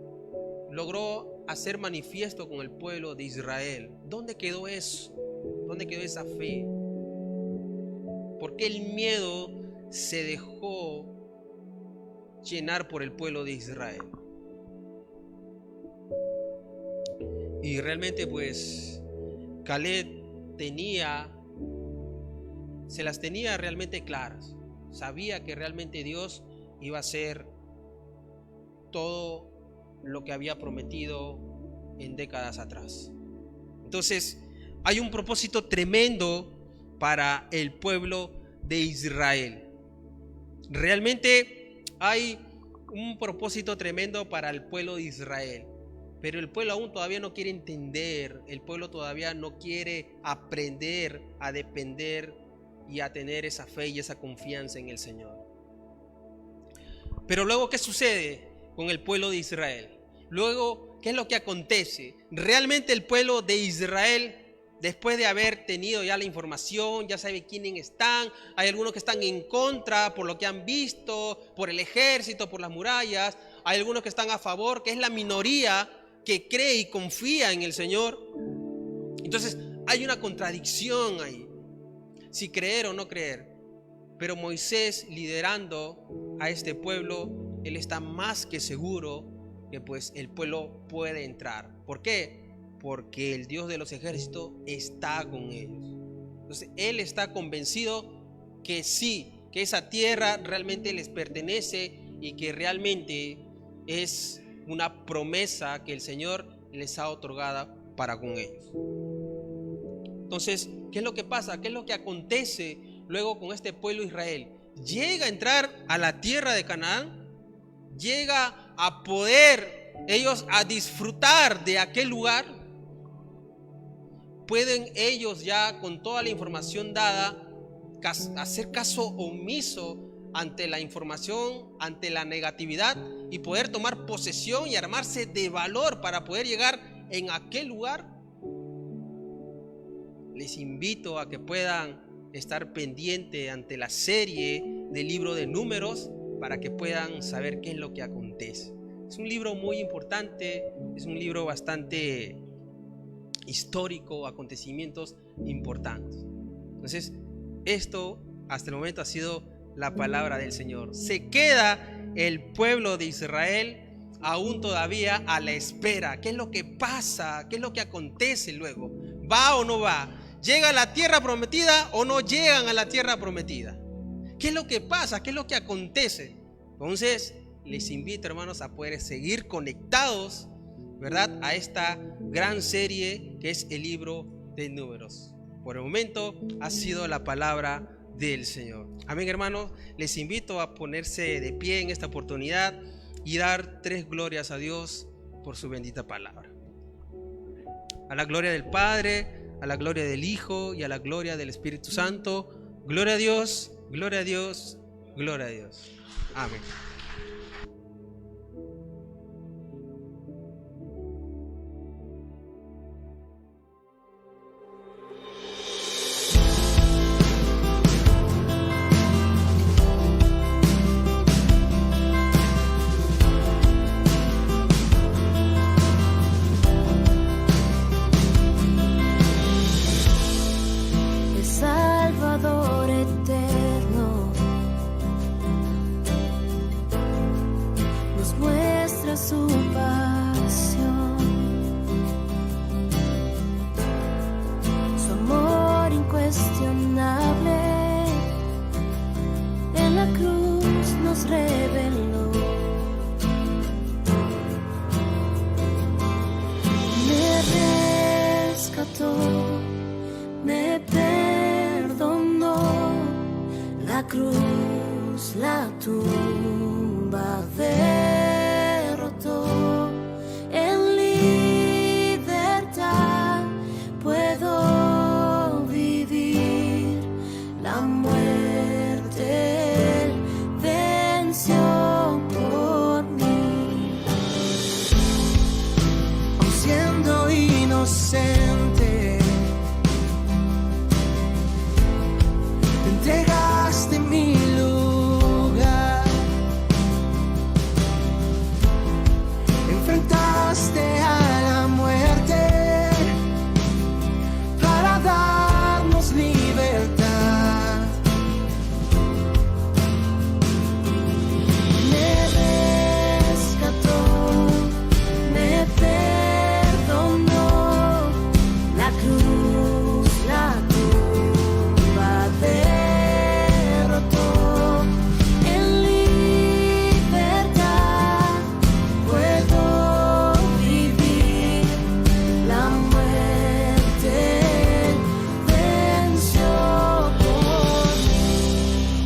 logró hacer manifiesto con el pueblo de Israel. ¿Dónde quedó eso? ¿Dónde quedó esa fe? ¿Por qué el miedo se dejó llenar por el pueblo de Israel? Y realmente pues Caleb se las tenía realmente claras. Sabía que realmente Dios iba a hacer todo lo que había prometido en décadas atrás. Entonces hay un propósito tremendo para el pueblo de Israel. Realmente hay un propósito tremendo para el pueblo de Israel, pero el pueblo aún todavía no quiere entender, el pueblo todavía no quiere aprender a depender y a tener esa fe y esa confianza en el Señor. Pero luego, ¿qué sucede con el pueblo de Israel? Luego, ¿qué es lo que acontece? Realmente el pueblo de Israel, después de haber tenido ya la información, ya sabe quiénes están, hay algunos que están en contra por lo que han visto, por el ejército, por las murallas, hay algunos que están a favor, que es la minoría que cree y confía en el Señor. Entonces hay una contradicción ahí, si creer o no creer. Pero Moisés, liderando a este pueblo, él está más que seguro que pues el pueblo puede entrar. ¿Por qué? Porque el Dios de los ejércitos está con ellos. Entonces él está convencido que sí, que esa tierra realmente les pertenece y que realmente es una promesa que el Señor les ha otorgado para con ellos. Entonces, ¿qué es lo que pasa? ¿Qué es lo que acontece luego con este pueblo de Israel? Llega a entrar a la tierra de Canaán, llega a poder ellos a disfrutar de aquel lugar. Pueden ellos ya con toda la información dada hacer caso omiso ante la información, ante la negatividad, y poder tomar posesión y armarse de valor para poder llegar en aquel lugar. Les invito a que puedan estar pendientes ante la serie del libro de Números para que puedan saber qué es lo que acontece. Es un libro muy importante, es un libro bastante histórico, acontecimientos importantes. Entonces, esto hasta el momento ha sido la palabra del Señor. Se queda el pueblo de Israel aún todavía a la espera. ¿Qué es lo que pasa? ¿Qué es lo que acontece luego? ¿Va o no va? ¿Llega a la tierra prometida o no llegan a la tierra prometida? ¿Qué es lo que pasa? ¿Qué es lo que acontece? Entonces, les invito, hermanos, a poder seguir conectados, ¿verdad?, a esta gran serie que es el libro de Números. Por el momento ha sido la palabra del Señor. Amén, hermanos. Les invito a ponerse de pie en esta oportunidad y dar 3 glorias a Dios por su bendita palabra. A la gloria del Padre, a la gloria del Hijo y a la gloria del Espíritu Santo. Gloria a Dios, gloria a Dios, gloria a Dios. Amén. El Salvador cruz, la tumba derrotó, en libertad puedo vivir. La muerte Él venció por mí. Aun siendo inocente, te entregaste mi lugar, enfrentaste a la muerte para darnos libertad. Me rescató, me perdonó, la cruz, la tumba derrotó, en libertad puedo vivir. La muerte venció por mí.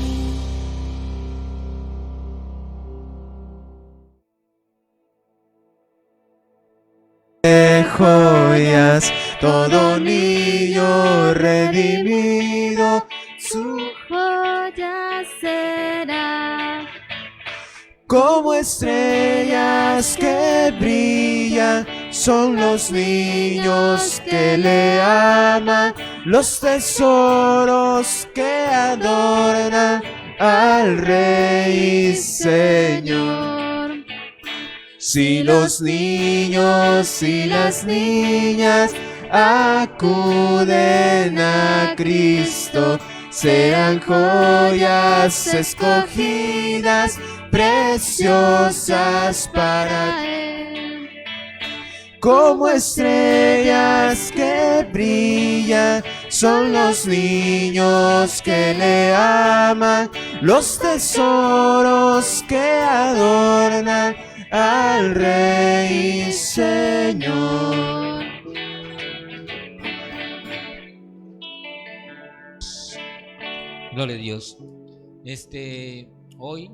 Joyas, todo niño redimido, su Joya será como estrellas que brillan, son los niños que le aman, los tesoros que adornan al Rey y Señor. Si los niños y las niñas acuden a Cristo, serán joyas escogidas, preciosas para Él. como estrellas que brillan, son los niños que le aman, los tesoros que adornan al Rey y Señor. Gloria a Dios. Hoy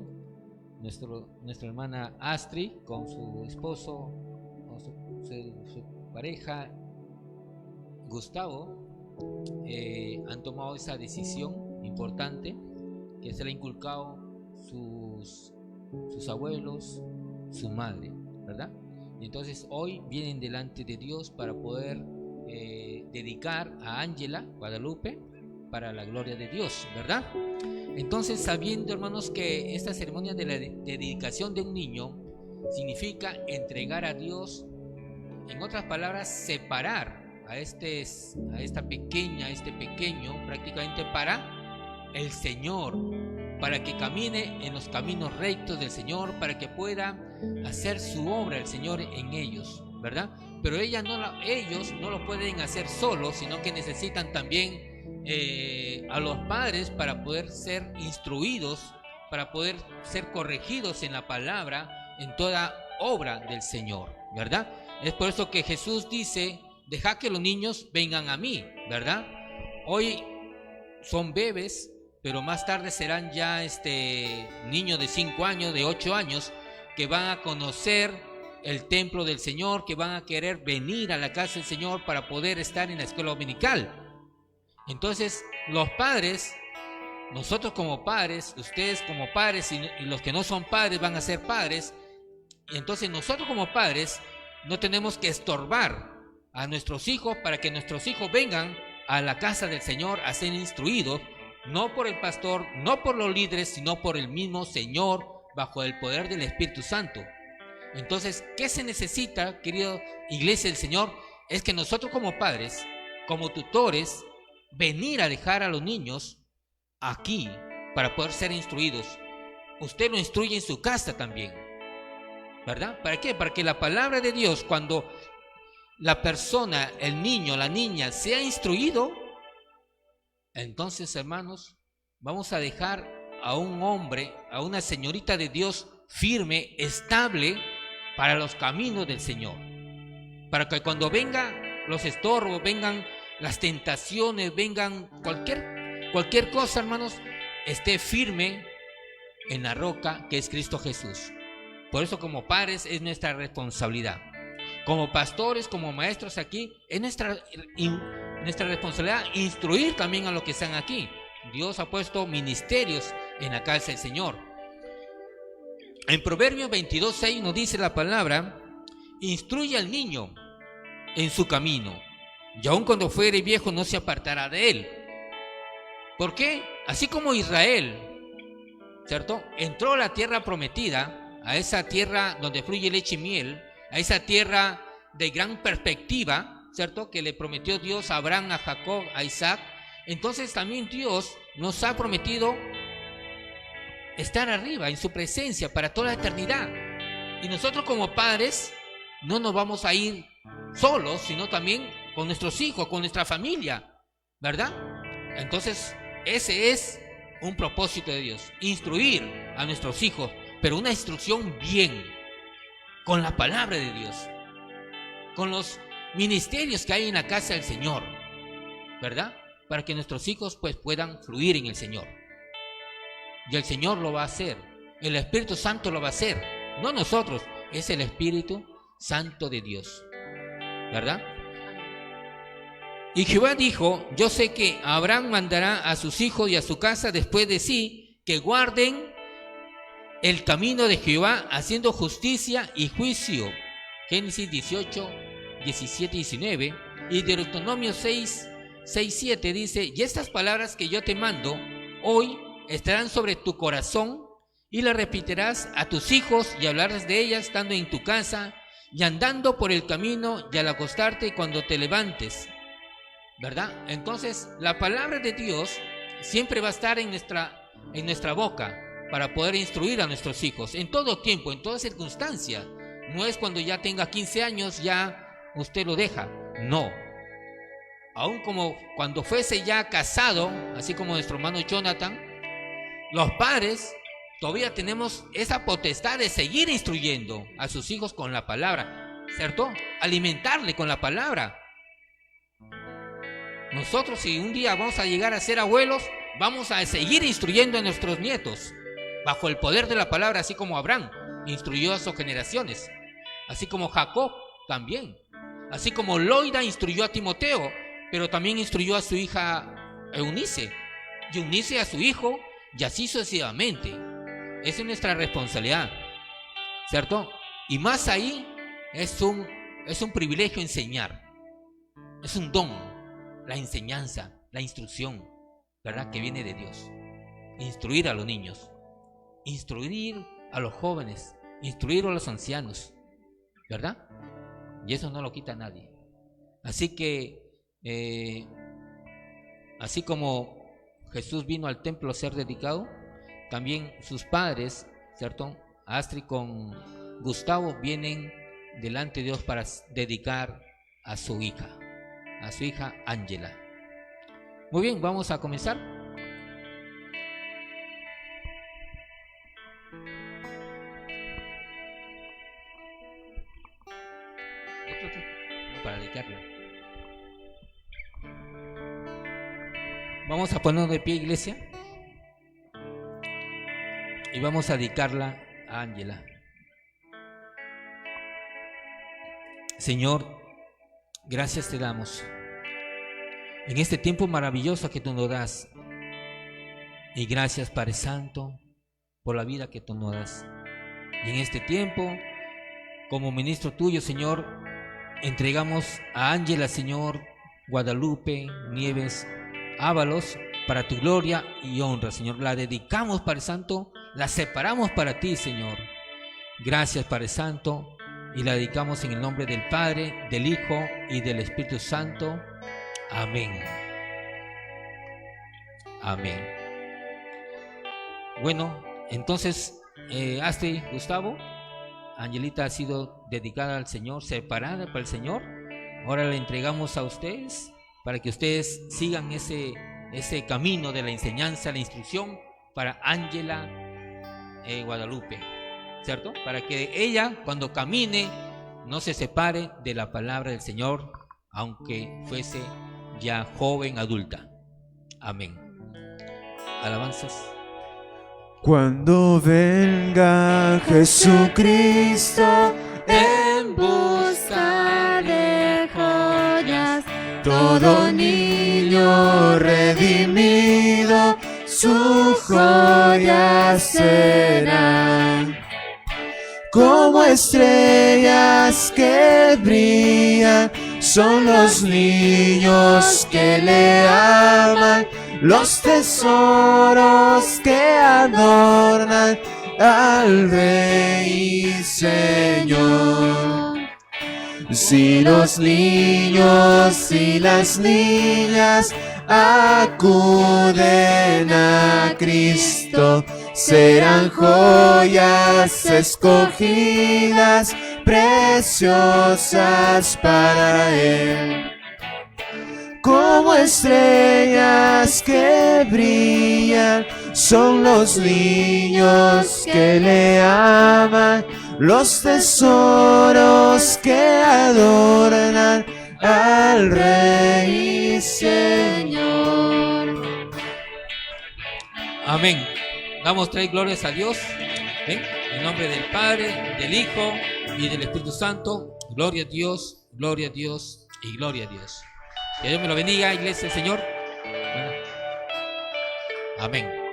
nuestra hermana Astrid con su esposo, con su pareja Gustavo, han tomado esa decisión importante que se le ha inculcado sus abuelos, su madre, ¿verdad? Y entonces hoy vienen delante de Dios para poder dedicar a Ángela Guadalupe para la gloria de Dios, ¿verdad? Entonces, sabiendo, hermanos, que esta ceremonia de la dedicación de un niño significa entregar a Dios, en otras palabras, separar a este pequeño prácticamente para el Señor, para que camine en los caminos rectos del Señor, para que pueda hacer su obra el Señor en ellos, ¿verdad? Pero ellos no lo pueden hacer solos, sino que necesitan también a los padres para poder ser instruidos, para poder ser corregidos en la palabra, en toda obra del Señor, ¿verdad? Es por eso que Jesús dice: dejad que los niños vengan a mí, ¿verdad? Hoy son bebés, pero más tarde serán ya niños de 5 años, de 8 años, que van a conocer el templo del Señor, que van a querer venir a la casa del Señor para poder estar en la escuela dominical. Entonces, los padres, nosotros como padres, ustedes como padres y los que no son padres van a ser padres, y entonces nosotros como padres no tenemos que estorbar a nuestros hijos para que nuestros hijos vengan a la casa del Señor a ser instruidos, no por el pastor, no por los líderes, sino por el mismo Señor, bajo el poder del Espíritu Santo. Entonces, ¿qué se necesita, querido iglesia del Señor? Es que nosotros como padres, como tutores, venir a dejar a los niños aquí para poder ser instruidos. Usted lo instruye en su casa también, ¿verdad? ¿Para qué? Para que la palabra de Dios, cuando la persona, el niño, la niña, sea instruido, entonces, hermanos, vamos a dejar a un hombre, a una señorita de Dios firme, estable para los caminos del Señor, para que cuando vengan los estorbos, vengan las tentaciones, vengan cualquier cosa, hermanos, esté firme en la roca que es Cristo Jesús. Por eso, como padres, es nuestra responsabilidad. Como pastores, como maestros aquí, es nuestra responsabilidad instruir también a los que están aquí. Dios ha puesto ministerios en la casa del Señor. En Proverbios 22:6 nos dice la palabra: instruye al niño en su camino, y aun cuando fuere viejo no se apartará de él. ¿Por qué? Así como Israel, ¿cierto?, entró a la tierra prometida, a esa tierra donde fluye leche y miel, a esa tierra de gran perspectiva, ¿cierto?, que le prometió Dios a Abraham, a Jacob, a Isaac. Entonces también Dios nos ha prometido estar arriba en su presencia para toda la eternidad. Y nosotros como padres no nos vamos a ir solos, sino también con nuestros hijos, con nuestra familia, ¿verdad? Entonces ese es un propósito de Dios, instruir a nuestros hijos, pero una instrucción bien, con la palabra de Dios, con los ministerios que hay en la casa del Señor, ¿verdad? Para que nuestros hijos pues puedan fluir en el Señor. Y el Señor lo va a hacer, el Espíritu Santo lo va a hacer, no nosotros, es el Espíritu Santo de Dios, ¿verdad? Y Jehová dijo: yo sé que Abraham mandará a sus hijos y a su casa después de sí, que guarden el camino de Jehová, haciendo justicia y juicio. Génesis 18, 17 y 19. Y Deuteronomio 6, 7 dice: y estas palabras que yo te mando hoy estarán sobre tu corazón, y las repetirás a tus hijos, y hablarás de ellas estando en tu casa, y andando por el camino, y al acostarte y cuando te levantes, ¿verdad? Entonces la palabra de Dios siempre va a estar en nuestra boca, para poder instruir a nuestros hijos en todo tiempo, en toda circunstancia. No es cuando ya tenga 15 años ya usted lo deja, no. Aún como cuando fuese ya casado, así como nuestro hermano Jonathan, los padres todavía tenemos esa potestad de seguir instruyendo a sus hijos con la palabra, ¿cierto? Alimentarle con la palabra. Nosotros, si un día vamos a llegar a ser abuelos, vamos a seguir instruyendo a nuestros nietos bajo el poder de la palabra, así como Abraham instruyó a sus generaciones, así como Jacob también, así como Loida instruyó a Timoteo, pero también instruyó a su hija Eunice, y Eunice a su hijo, y así sucesivamente. Esa es nuestra responsabilidad, ¿cierto? Y más ahí es un privilegio enseñar, es un don, la enseñanza, la instrucción, ¿verdad?, que viene de Dios. Instruir a los niños, instruir a los jóvenes, instruir a los ancianos, ¿verdad? Y eso no lo quita nadie. Así que, así como Jesús vino al templo a ser dedicado, también sus padres, ¿cierto?, Astrid con Gustavo, vienen delante de Dios para dedicar a su hija Ángela. Muy bien, vamos a comenzar. Para dedicarla. Vamos a ponernos de pie, iglesia, y vamos a dedicarla a Ángela. Señor, gracias te damos en este tiempo maravilloso que tú nos das, y gracias, Padre Santo, por la vida que tú nos das. Y en este tiempo, como ministro tuyo, Señor, entregamos a Ángela, Señor, Guadalupe Nieves Ábalos, para tu gloria y honra, Señor. La dedicamos, Padre Santo, la separamos para ti, Señor. Gracias, Padre Santo, y la dedicamos en el nombre del Padre, del Hijo y del Espíritu Santo. Amén. Amén. Bueno, entonces, Astrid, Gustavo, Angelita ha sido dedicada al Señor, separada para el Señor. Ahora la entregamos a ustedes para que ustedes sigan ese camino de la enseñanza, la instrucción para Ángela Guadalupe, ¿cierto? Para que ella, cuando camine, no se separe de la palabra del Señor, aunque fuese ya joven, adulta. Amén. Alabanzas. Cuando venga Jesucristo En busca de joyas, todo niño redimido, su joya será. Como estrellas que brillan, son los niños que le aman, los tesoros que adornan al Rey y Señor. Si los niños y las niñas acuden a Cristo, serán joyas escogidas, preciosas para Él. Como estrellas que brillan, son los niños que le aman, los tesoros que adornan al Rey y Señor. Amén. Damos 3 glorias a Dios. ¿Ven? En nombre del Padre, del Hijo y del Espíritu Santo. Gloria a Dios y gloria a Dios. Que Dios me lo bendiga, iglesia del Señor. Amén.